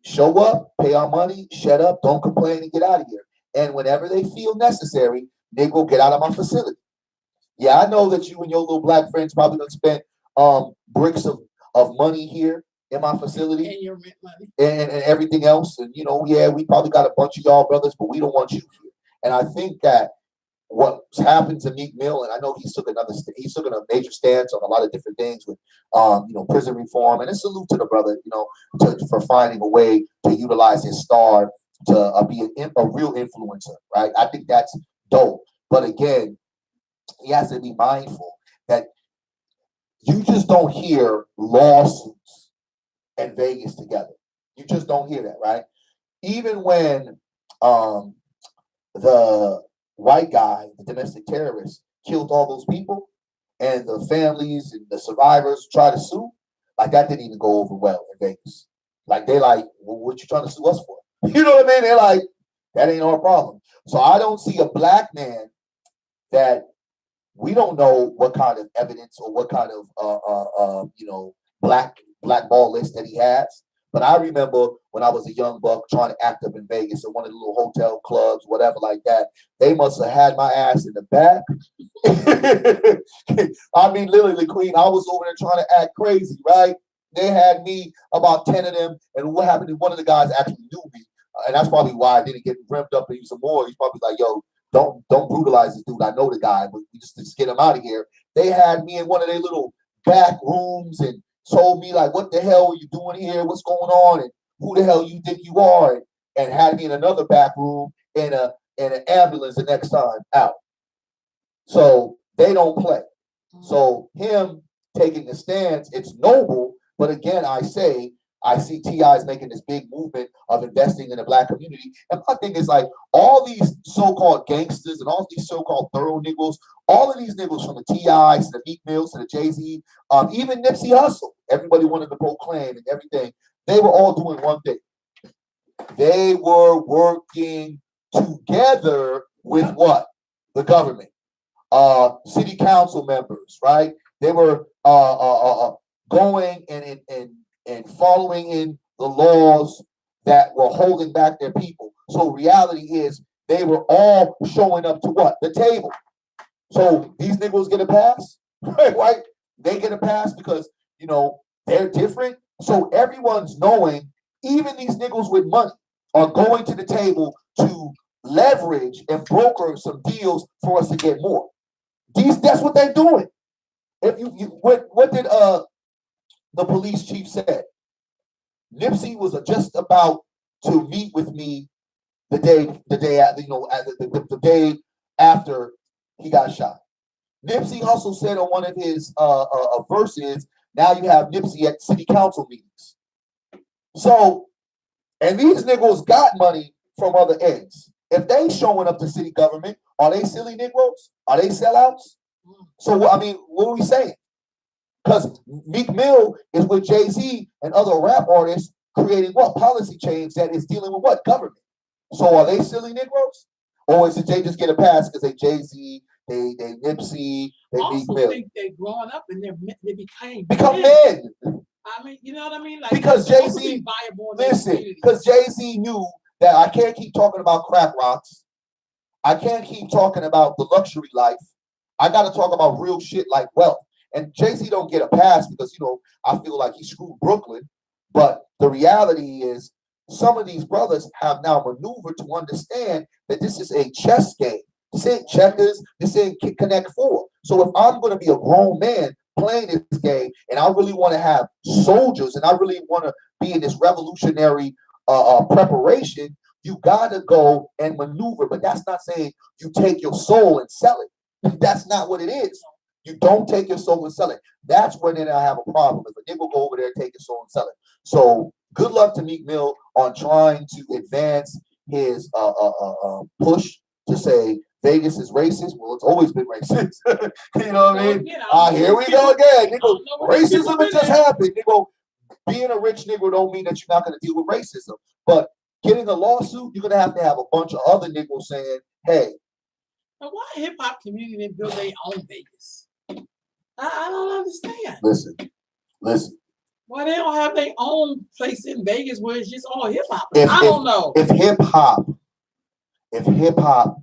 Show up, pay our money, shut up, don't complain, and get out of here. And whenever they feel necessary, they go get out of my facility. Yeah, I know that you and your little black friends probably done spent bricks of money here in my facility. And your rent money. And everything else. And, yeah, we probably got a bunch of y'all brothers, but we don't want you here. And I think that what's happened to Meek Mill, and I know he's took a major stance on a lot of different things with prison reform, and a salute to the brother, for finding a way to utilize his star to be a real influencer, right? I think that's dope. But again, he has to be mindful that you just don't hear lawsuits and Vegas together. You just don't hear that, right? Even when the white guy, the domestic terrorist, killed all those people, and the families and the survivors try to sue, like that didn't even go over well in Vegas. Like they like, well, what you trying to sue us for? You know what I mean? They're like, that ain't our problem. So I don't see a black man that we don't know what kind of evidence or what kind of black ball list that he has. But I remember when I was a young buck trying to act up in Vegas at one of the little hotel clubs, whatever like that. They must have had my ass in the back. I mean, literally, Queen, I was over there trying to act crazy, right? They had me, about 10 of them, and what happened is one of the guys actually knew me. And that's probably why I didn't get revved up and some more. He's probably like, yo, don't brutalize this dude. I know the guy, but we just get him out of here. They had me in one of their little back rooms and told me, like, what the hell are you doing here? What's going on? And who the hell you think you are? And had me in another back room in an ambulance the next time out. So they don't play. So him taking a stance, it's noble. But again, I see T.I.'s making this big movement of investing in the black community. And my thing is, like, all these so-called gangsters and all these so-called thorough niggas, all of these niggas, from the T.I.s to the Meek Mills to the Jay-Z, even Nipsey Hussle, everybody wanted to proclaim and everything. They were all doing one thing. They were working together with what? The government. City council members, right? They were going and following in the laws that were holding back their people. So reality is they were all showing up to what? The table. So these niggas get a pass, right? They get a pass because, they're different. So everyone's knowing, even these niggas with money are going to the table to leverage and broker some deals for us to get more. That's what they're doing. If what did the police chief said? Nipsey was just about to meet with me the day after he got shot. Nipsey Hussle said on one of his verses, now you have Nipsey at city council meetings. So, and these niggas got money from other ends. If they showing up to city government, are they silly Negroes? Are they sellouts? So, I mean, what are we saying? Because Meek Mill is with Jay-Z and other rap artists creating what? Policy change that is dealing with what? Government. So are they silly Negroes? Or is it they just get a pass because they Jay-Z, they Nipsey, they Meek Mill? I think they're growing up and they become men. I mean, you know what I mean? Like, because Jay-Z, because Jay-Z knew that I can't keep talking about crack rocks. I can't keep talking about the luxury life. I got to talk about real shit like wealth. And Jay-Z don't get a pass because, I feel like he screwed Brooklyn. But the reality is some of these brothers have now maneuvered to understand that this is a chess game. This ain't checkers. This ain't Connect Four. So if I'm going to be a grown man playing this game and I really want to have soldiers and I really want to be in this revolutionary preparation, you got to go and maneuver. But that's not saying you take your soul and sell it. That's not what it is. You don't take your soul and sell it. That's when then I have a problem. If a nigga go over there and take your soul and sell it. So good luck to Meek Mill on trying to advance his push to say Vegas is racist. Well, it's always been racist. You know what I mean? Here we go again. Nigga, racism it just happened. Nigga, being a rich nigga don't mean that you're not going to deal with racism. But getting a lawsuit, you're going to have a bunch of other niggas saying, hey. Now, why hip hop community didn't build their own Vegas? I don't understand. Listen. Why they don't have their own place in Vegas where it's just all hip hop? I don't know. If hip hop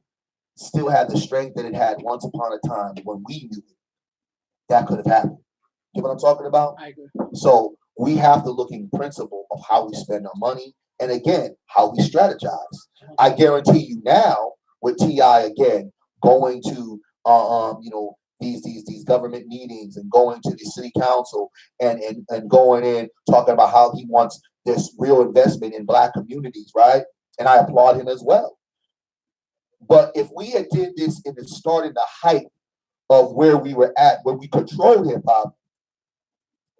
still had the strength that it had once upon a time when we knew it, that could have happened. You know what I'm talking about? I agree. So we have to look in principle of how we spend our money and again how we strategize. I guarantee you now with T.I. again going to these government meetings and going to the city council and going in talking about how he wants this real investment in Black communities, right? And I applaud him as well. But if we had did this in the start, in the height of where we were at, when we controlled hip hop,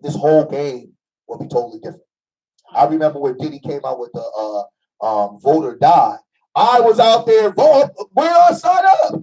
this whole game will be totally different. I remember when Diddy came out with the Vote or Die. I was out there, vote, where do I sign up?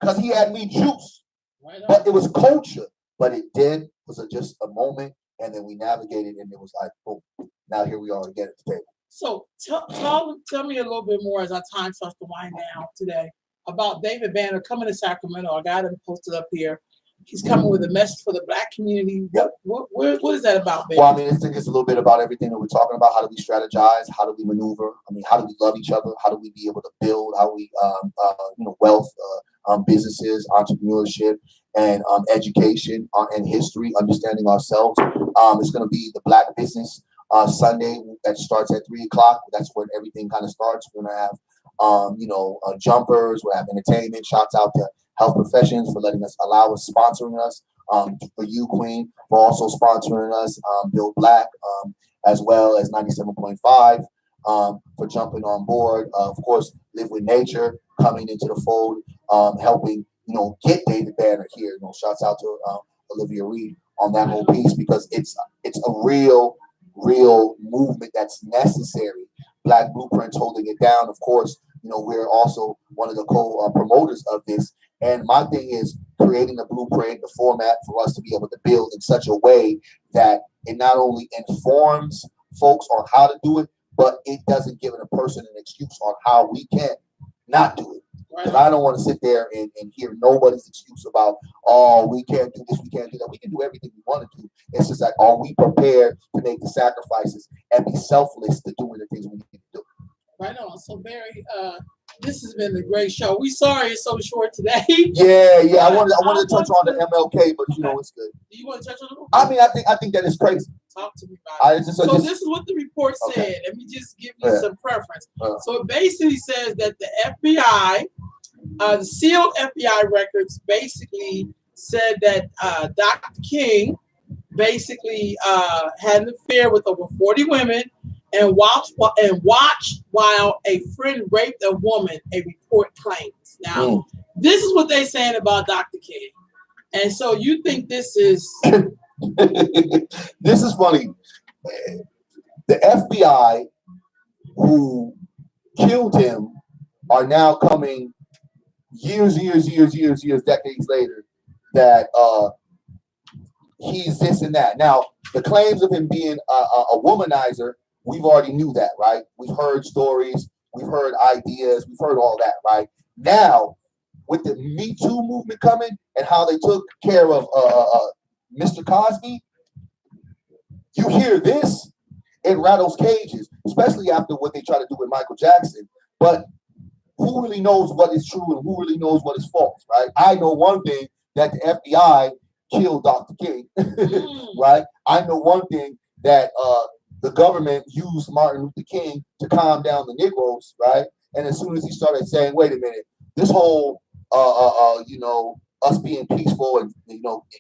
Because he had me juice. Right, but it was culture. But it was just a moment, and then we navigated, and it was like, boom, now here we are again at the table. So tell me a little bit more as our time starts to wind down today about David Banner coming to Sacramento. I got him posted up here. He's coming with a message for the Black community. Yep. What is that about, baby? Well, I mean, it's a little bit about everything that we're talking about. How do we strategize? How do we maneuver? I mean, how do we love each other? How do we be able to build? How we, wealth, businesses, entrepreneurship, and education and history, understanding ourselves. It's going to be the Black Business Sunday that starts at 3:00. That's when everything kind of starts. We're going to have, jumpers. We'll have entertainment. Shouts out to Health Professions for sponsoring us. For you, Queen, for also sponsoring us. Build Black, as well as 97.5 for jumping on board. Of course, Live with Nature coming into the fold, helping get David Banner here. Shouts out to Olivia Reed on that whole piece, because it's a real movement that's necessary. Black Blueprint's holding it down. Of course, we're also one of the co-promoters of this. And my thing is creating a blueprint, the format for us to be able to build in such a way that it not only informs folks on how to do it, but it doesn't give a person an excuse on how we can not do it. Because I don't want to sit there and hear nobody's excuse about, oh, we can't do this, we can't do that. We can do everything we want to do. It's just like, are we prepared to make the sacrifices and be selfless to doing the things we need to do? Right on. So, Barry, this has been a great show. We sorry it's so short today. Yeah. I wanted to touch on the MLK, but it's good. Do you want to touch on it? I mean, I think that is crazy. Talk to me about it. This is what the report said. Okay. Let me just give you some preference. So it basically says that the FBI, the sealed FBI records basically said that Dr. King basically had an affair with over 40 women and watched while a friend raped a woman, a report claims. Now, this is what they're saying about Dr. King. And so you think this is... This is funny. The FBI who killed him are now coming years, decades later, that he's this and that. Now, the claims of him being a womanizer, we've already knew that, right? We've heard stories, we've heard ideas, we've heard all that, right? Now, with the Me Too movement coming and how they took care of Mr. Cosby, you hear this, it rattles cages, especially after what they try to do with Michael Jackson. But who really knows what is true and who really knows what is false, right? I know one thing, that the FBI killed Dr. King, right? I know one thing, that the government used Martin Luther King to calm down the Negroes, right? And as soon as he started saying, wait a minute, this whole, us being peaceful and,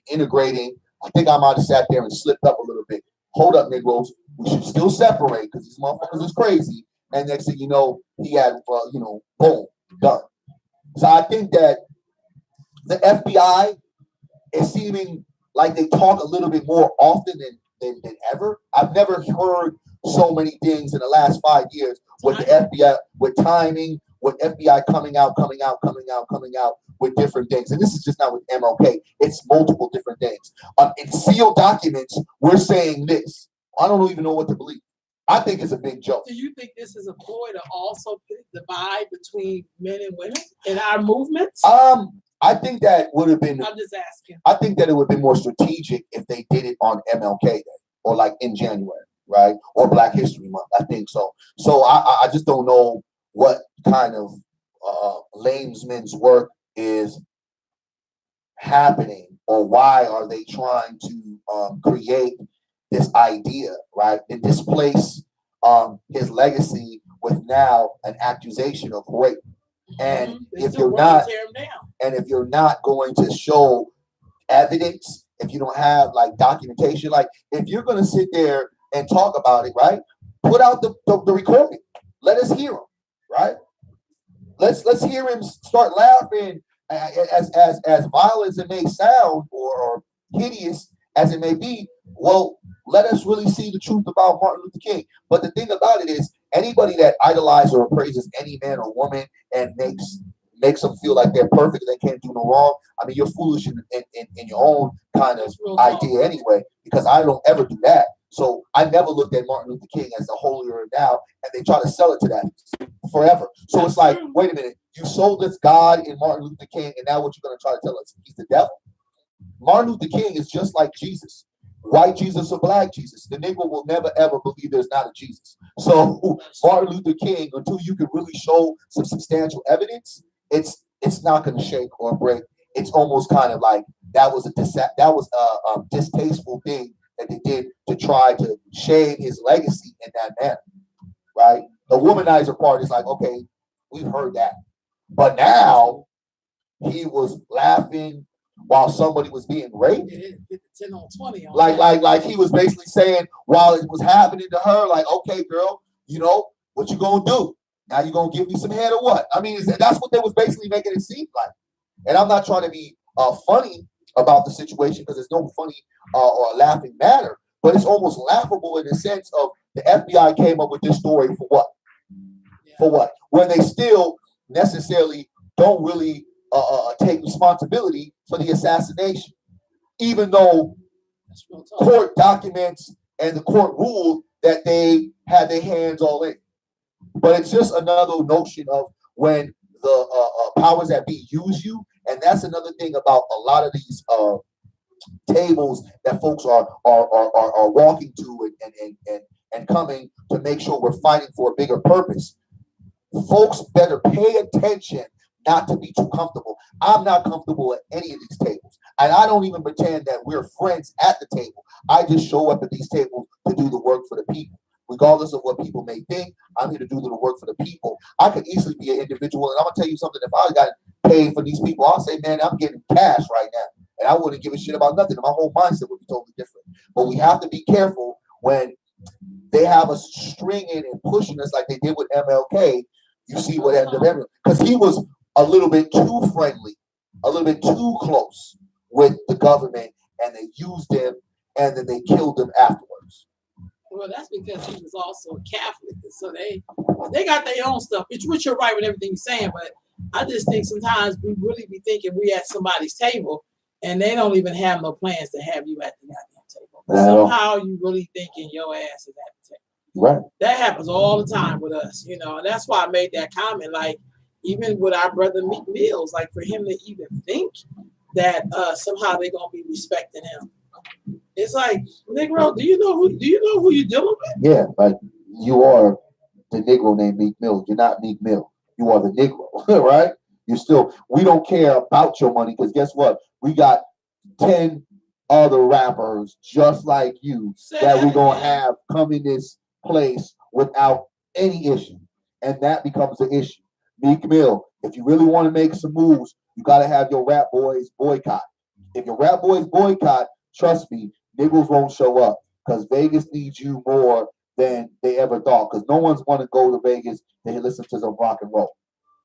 integrating, I think I might have sat there and slipped up a little bit. Hold up, Negroes. We should still separate because these motherfuckers is crazy. And next thing you know, he had, boom, done. So I think that the FBI is seeming like they talk a little bit more often than ever. I've never heard so many things in the last 5 years with the FBI, with timing, with FBI coming out with different things. And this is just not with MLK. It's multiple different things. In sealed documents, we're saying this. I don't even know what to believe. I think it's a big joke. Do you think this is a ploy to also divide between men and women in our movements? I think that would have been. I'm just asking. I think that it would have been more strategic if they did it on MLK Day or like in January, right? Or Black History Month. I think so. So I just don't know what kind of layman's work is happening, or why are they trying to create this idea, right, and displace his legacy with now an accusation of rape. And They if still you're want to not, tear 'em down. and if you're not going to show evidence, if you don't have like documentation, like if you're going to sit there and talk about it, right? Put out the recording. Let us hear him, right? Let's hear him start laughing as violent as it may sound or hideous as it may be. Well, let us really see the truth about Martin Luther King. But the thing about it is, anybody that idolizes or praises any man or woman and makes them feel like they're perfect, they can't do no wrong. I mean, you're foolish in your own kind of idea anyway, because I don't ever do that. So I never looked at Martin Luther King as the holier now, and they try to sell it to that forever. So it's like, wait a minute, you sold this God in Martin Luther King, and now what you're going to try to tell us? He's the devil? Martin Luther King is just like Jesus. White Jesus or black Jesus. The Negro will never ever believe there's not a Jesus. So Martin Luther King, until you can really show some substantial evidence, it's not going to shake or break. It's almost kind of like that was a distasteful thing that they did to try to shame his legacy in that manner, right? The womanizer part is like, okay, we've heard that, but now he was laughing while somebody was being raped. Yeah, 10 on 20 on like he was basically saying while it was happening to her, like, okay, girl, you know what you gonna do? Now you gonna give me some head or what? I mean, that's what they was basically making it seem like. And I'm not trying to be funny about the situation, because there's no funny or laughing matter, but it's almost laughable in the sense of the FBI came up with this story for what? Yeah. For what? When they still necessarily don't really take responsibility for the assassination, even though court documents and the court ruled that they had their hands all in. But it's just another notion of when the powers that be use you, and that's another thing about a lot of these tables that folks are walking to and coming to make sure we're fighting for a bigger purpose. Folks better pay attention not to be too comfortable. I'm not comfortable at any of these tables. And I don't even pretend that we're friends at the table. I just show up at these tables to do the work for the people. Regardless of what people may think, I'm here to do the work for the people. I could easily be an individual, and I'm going to tell you something. If I got paid for these people, I'll say, man, I'm getting cash right now. And I wouldn't give a shit about nothing. My whole mindset would be totally different. But we have to be careful when they have us stringing and pushing us like they did with MLK. You see what ended up, because he was a little bit too friendly, a little bit too close with the government, and they used him, and then they killed him afterwards. Well, that's because he was also a Catholic, so they got their own stuff. Which you're right with everything you're saying, but I just think sometimes we really be thinking we at somebody's table, and they don't even have no plans to have you at the goddamn table. But somehow you really thinking your ass is at the table. Right. That happens all the time with us, you know, and that's why I made that comment. Like, even with our brother Meek Mills, like for him to even think that somehow they're gonna be respecting him. It's like, Negro, do you know who you're dealing with? Yeah, like you are the Negro named Meek Mill. You're not Meek Mill. You are the Negro, right? You're still. We don't care about your money, because guess what? We got 10 other rappers just like you that we're gonna have come in this place without any issue, and that becomes the issue. Meek Mill, if you really want to make some moves, you got to have your rap boys boycott. If your rap boys boycott, trust me, niggas won't show up, because Vegas needs you more than they ever thought, because no one's want to go to Vegas to listen to some rock and roll.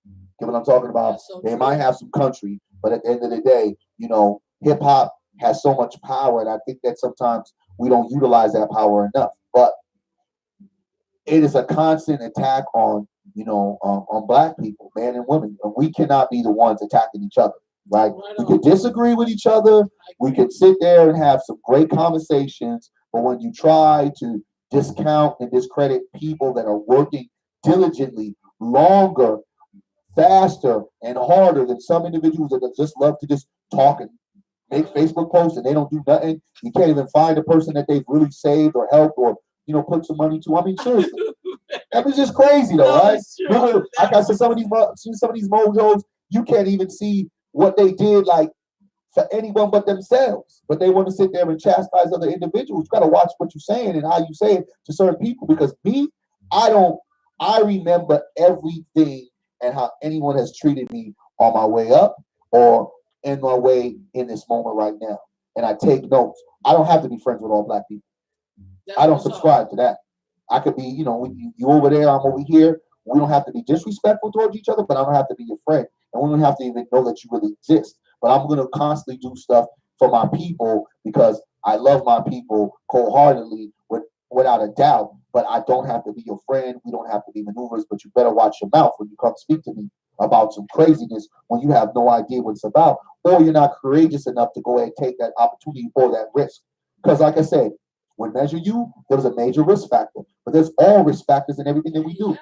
You know what I'm talking about? So they might have some country, but at the end of the day, you know, hip hop has so much power, and I think that sometimes we don't utilize that power enough. But it is a constant attack on, you know, on black people, men and women, and we cannot be the ones attacking each other. Right? We could disagree with each other. We could sit there and have some great conversations, but when you try to discount and discredit people that are working diligently, longer, faster, and harder than some individuals that just love to just talk and make Facebook posts and they don't do nothing. You can't even find a person that they've really saved or helped or, you know, put some money to. I mean, seriously, that was just crazy, though, right? Remember, like I said, some of these mojos, you can't even see what they did, like, for anyone but themselves. But they want to sit there and chastise other individuals. You got to watch what you're saying and how you say it to certain people. Because me, I remember everything and how anyone has treated me on my way up or in my way in this moment right now. And I take notes. I don't have to be friends with all black people. I don't subscribe to that. I could be, you over there, I'm over here. We don't have to be disrespectful towards each other, but I don't have to be your friend. And we don't have to even know that you really exist. But I'm going to constantly do stuff for my people because I love my people wholeheartedly without a doubt. But I don't have to be your friend. We don't have to be maneuvers, but you better watch your mouth when you come speak to me about some craziness when you have no idea what it's about, or you're not courageous enough to go ahead and take that opportunity or that risk. Because like I said, with Measure U, there was a major risk factor, but there's all risk factors in everything that we do.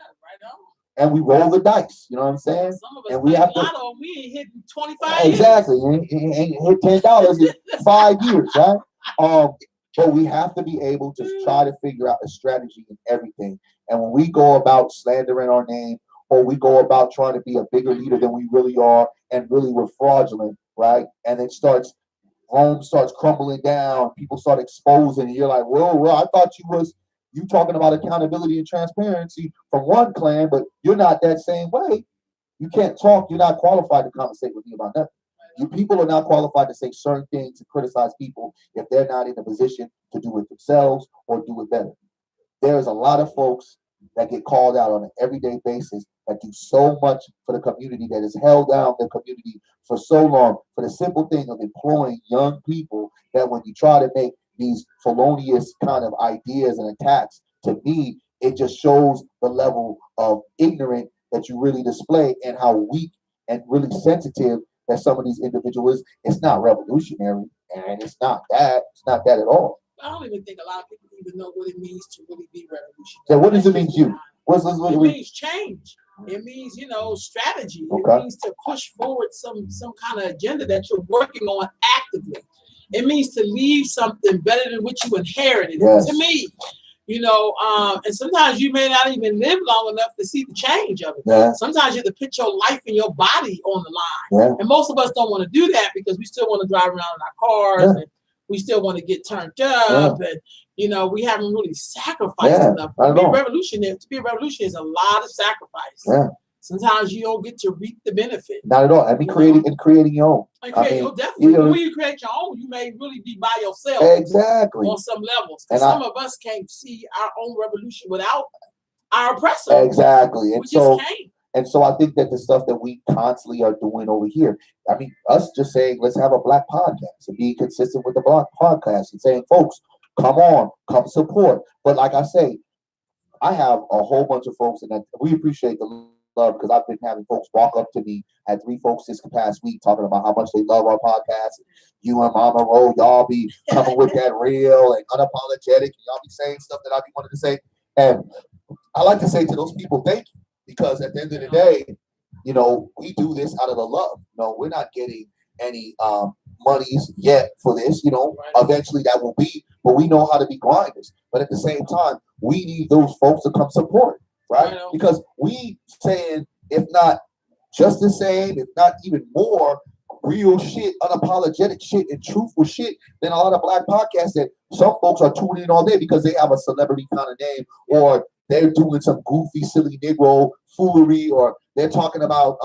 And we roll the dice, you know what I'm saying? Some of us and we have to. We ain't hitting 25 exactly. Ain't hit $10 in 5 years, right? But we have to be able to try to figure out a strategy in everything. And when we go about slandering our name, or we go about trying to be a bigger leader than we really are, and really we're fraudulent, right? And it starts. Rome starts crumbling down. People start exposing, and you're like, "Whoa, I thought you talking about accountability and transparency from one clan, but you're not that same way. You can't talk. You're not qualified to conversate with me about nothing. You people are not qualified to say certain things and criticize people if they're not in a position to do it themselves or do it better. There's a lot of folks that get called out on an everyday basis that do so much for the community, that has held down the community for so long, for the simple thing of employing young people, that when you try to make these felonious kind of ideas and attacks, to me, it just shows the level of ignorance that you really display and how weak and really sensitive that some of these individuals. It's not revolutionary, and it's not that. It's not that at all. I don't even think a lot of people even know what it means to really be revolutionary. Yeah, what does it mean to you? It means change. It means, strategy. Okay. It means to push forward some kind of agenda that you're working on actively. It means to leave something better than what you inherited. Yes. To me, and sometimes you may not even live long enough to see the change of it. Yeah. Sometimes you have to put your life and your body on the line. Yeah. And most of us don't want to do that because we still want to drive around in our cars, and we still want to get turned up, and we haven't really sacrificed enough. To be a revolutionary is a lot of sacrifice. Yeah. Sometimes you don't get to reap the benefit. Not at all. I mean, creating your own. Definitely. When you create your own, you may really be by yourself. Exactly. On some levels. And some of us can't see our own revolution without our oppressor. Exactly. We just can't. And so I think that the stuff that we constantly are doing over here, I mean, us just saying, let's have a black podcast and be consistent with the black podcast and saying, folks, come on, come support. But like I say, I have a whole bunch of folks, and we appreciate the love, because I've been having folks walk up to me. I had 3 folks this past week talking about how much they love our podcast. You and Mama Ro, y'all be coming with that real and unapologetic, and y'all be saying stuff that I be wanting to say. And I like to say to those people, thank you, because at the end of the day, we do this out of the love. We're not getting any monies yet for this. Eventually that will be, but we know how to be grinders. But at the same time, we need those folks to come support. Right? Because we saying, if not just the same, if not even more real shit, unapologetic shit, and truthful shit than a lot of black podcasts that some folks are tuning in all day because they have a celebrity kind of name, or they're doing some goofy, silly Negro foolery, or they're talking about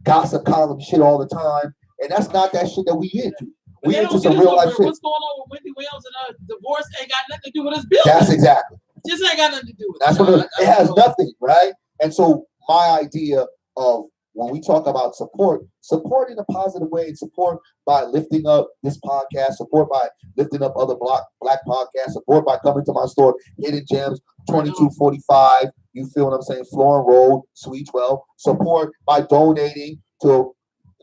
gossip column shit all the time. And that's not that shit that we into. We into some real life shit. What's going on with Wendy Williams and her divorce ain't got nothing to do with us building. That's exactly. Just ain't got nothing to do with it. That's what it has nothing, right? And so my idea of when we talk about support in a positive way, and support by lifting up this podcast, support by lifting up other black podcasts, support by coming to my store, Hidden Gems, 2245, you feel what I'm saying, Florin Road, Suite 12, support by donating to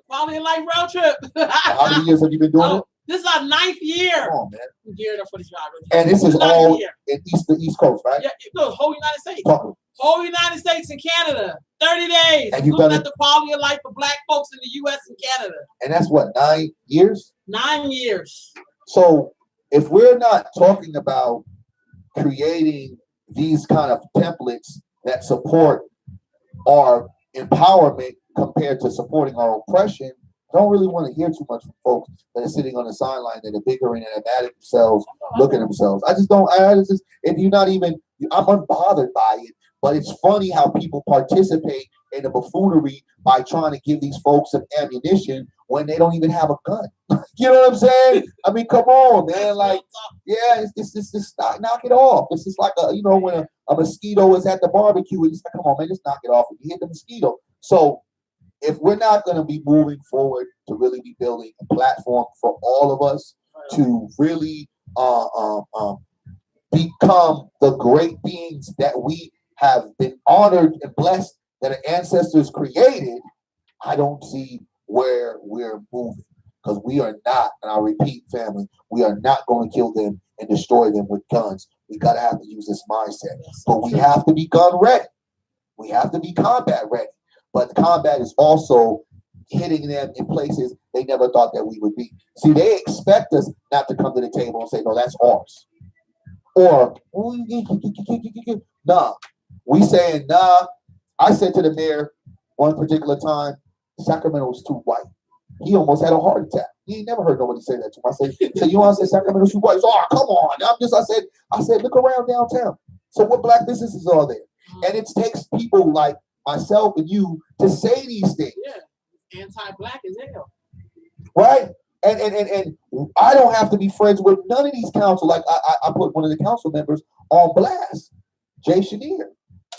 Quality of Life Road Trip. How many years have you been doing it? This is our 9th year. Come on, man. We're geared up for the Chicago. And this is all in the East Coast, right? Yeah, the whole United States. Whole United States and Canada. 30 days. And you've done at the quality of life of black folks in the U.S. and Canada. And that's what, 9 years? 9 years. So if we're not talking about creating these kind of templates that support our empowerment compared to supporting our oppression, I don't really want to hear too much from folks that are sitting on the sideline that are bickering and mad at themselves, looking at themselves. I just don't. If you're not even, I'm unbothered by it. But it's funny how people participate in the buffoonery by trying to give these folks some ammunition when they don't even have a gun. You know what I'm saying? I mean, come on, man. Like, yeah, it's knock it off. It's just like when a mosquito is at the barbecue, it's like, come on, man, just knock it off and you hit the mosquito. So if we're not going to be moving forward to really be building a platform for all of us to really become the great beings that we have been honored and blessed that our ancestors created, I don't see where we're moving. Because we are not, and I'll repeat, family, we are not going to kill them and destroy them with guns. We got to have to use this mindset. But we have to be gun ready. We have to be combat ready. But combat is also hitting them in places they never thought that we would be. See, they expect us not to come to the table and say, no, that's ours. Or, nah. We saying, nah. I said to the mayor one particular time, Sacramento was too white. He almost had a heart attack. He ain't never heard nobody say that to him. I said, you want to say Sacramento's too white? Oh, come on. I said, look around downtown. So what black businesses are there? And it takes people like myself and you to say these things. Yeah, anti-black as hell. Right? And I don't have to be friends with none of these council. Like I put one of the council members on blast, Jay Shanier,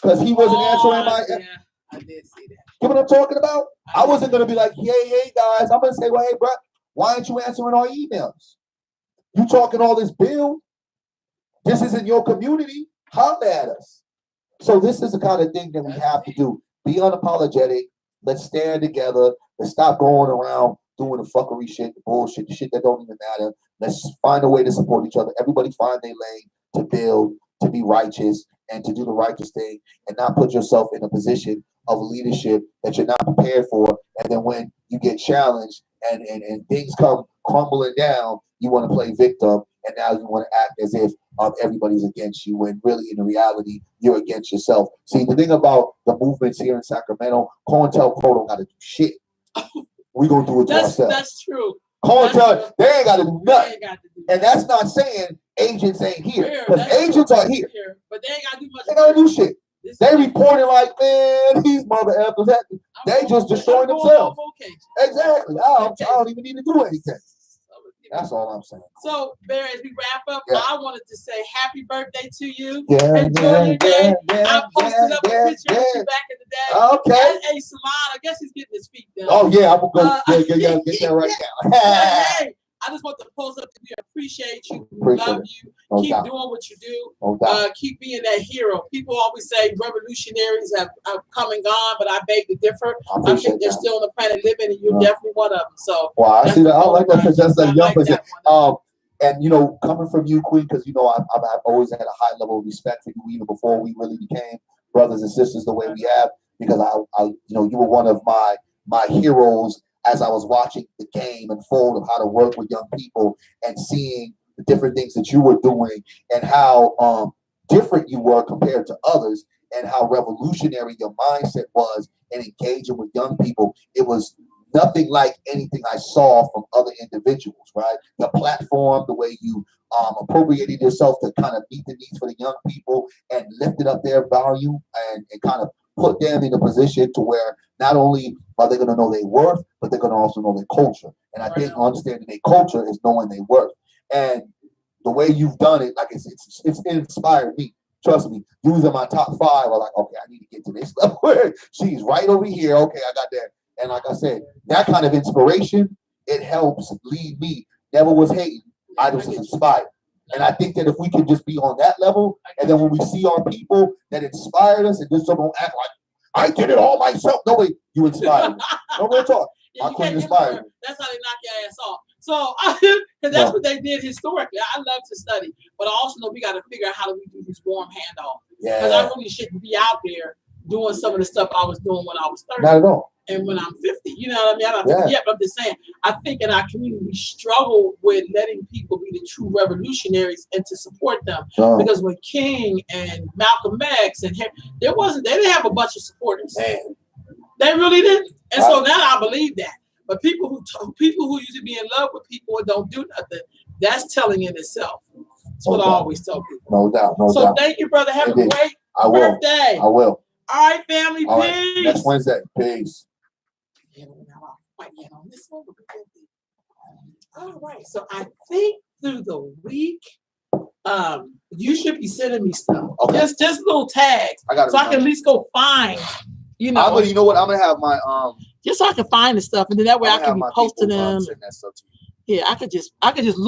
because he wasn't answering my. Yeah, I did see that. You know what I'm talking about? I wasn't gonna be like, hey guys. I'm gonna say, well, hey, bro, why aren't you answering our emails? You talking all this bill? This isn't your community. Holler at us. So this is the kind of thing that we have to do. Be unapologetic. Let's stand together. Let's stop going around doing the fuckery shit, the bullshit, the shit that don't even matter. Let's find a way to support each other. Everybody find their lane to build, to be righteous, and to do the righteous thing, and not put yourself in a position of leadership that you're not prepared for. And then when you get challenged and things come crumbling down, you want to play victim, and now you want to act as if everybody's against you, when really in reality you're against yourself. See, the thing about the movements here in Sacramento, COINTELPRO don't got to do shit. We're going to do it to ourselves. That's true. COINTELPRO, they ain't got to do nothing. And that's not saying agents ain't here. Because agents are here. But they ain't got to do much. They got to do shit. They reporting like, man, these mother effers, they just destroying themselves. Exactly. I don't even need to do anything. That's all I'm saying. So, Barry, as we wrap up, I wanted to say happy birthday to you. Yeah, enjoy your day. I posted up a picture of you back in the day. Okay. Hey, Salon, I guess he's getting his feet done. Oh, yeah, I'm going to go get that right now. Hey, I just want to post up that we appreciate you. We love you. Keep doing what you do. Keep being that hero. People always say revolutionaries have come and gone, but I beg to differ. I think they're still on the planet living, and you're definitely one of them. So, well, I see that. I like that because that's a young person. And coming from you, Queen, because I've always had a high level of respect for you even before we really became brothers and sisters the way we have. Because you were one of my heroes as I was watching the game unfold of how to work with young people and seeing the different things that you were doing and how different you were compared to others and how revolutionary your mindset was in engaging with young people. It was nothing like anything I saw from other individuals, right? The platform, the way you appropriated yourself to kind of meet the needs for the young people and lifted up their value and kind of put them in a position to where not only are they going to know their worth, but they're going to also know their culture. And I think understanding their culture is knowing their worth. And the way you've done it, like it's inspired me. Trust me, you was in my top 5. I'm like, okay, I need to get to this level. She's right over here. Okay, I got that. And like I said, that kind of inspiration, it helps lead me. Never was hating. I was inspired. And I think that if we can just be on that level, and then when we see our people that inspired us and just don't act like, I did it all myself. No, wait, you inspired me. No real talk. Yeah, I couldn't inspire you. That's how they knock your ass off. So, because that's what they did historically. I love to study, but I also know we got to figure out how do we do this warm handoff. Yeah. Because I really shouldn't be out there doing some of the stuff I was doing when I was 30. Not at all. And when I'm 50, you know what I mean? I don't think yet, but I'm just saying, I think in our community, we struggle with letting people be the true revolutionaries and to support them. Because when King and Malcolm X and they didn't have a bunch of supporters. Man. They really didn't. And so now I believe that. But people who used to be in love with people and don't do nothing, that's telling in itself. That's what I always tell people. No doubt. So thank you, brother. Have a great I will. birthday. I will. All right, family. All right. Peace. Next Wednesday. Peace. Yeah, we're not off quite yet on this one, but we're good. All right. So I think through the week, you should be sending me stuff. Okay. Just little tags. I got it. So I can at least go find, you I'm know, gonna, you know what? I'm gonna have my just so I can find the stuff, and then that way I I'm gonna can have be my posting people, them. send that stuff to you. Yeah, I could just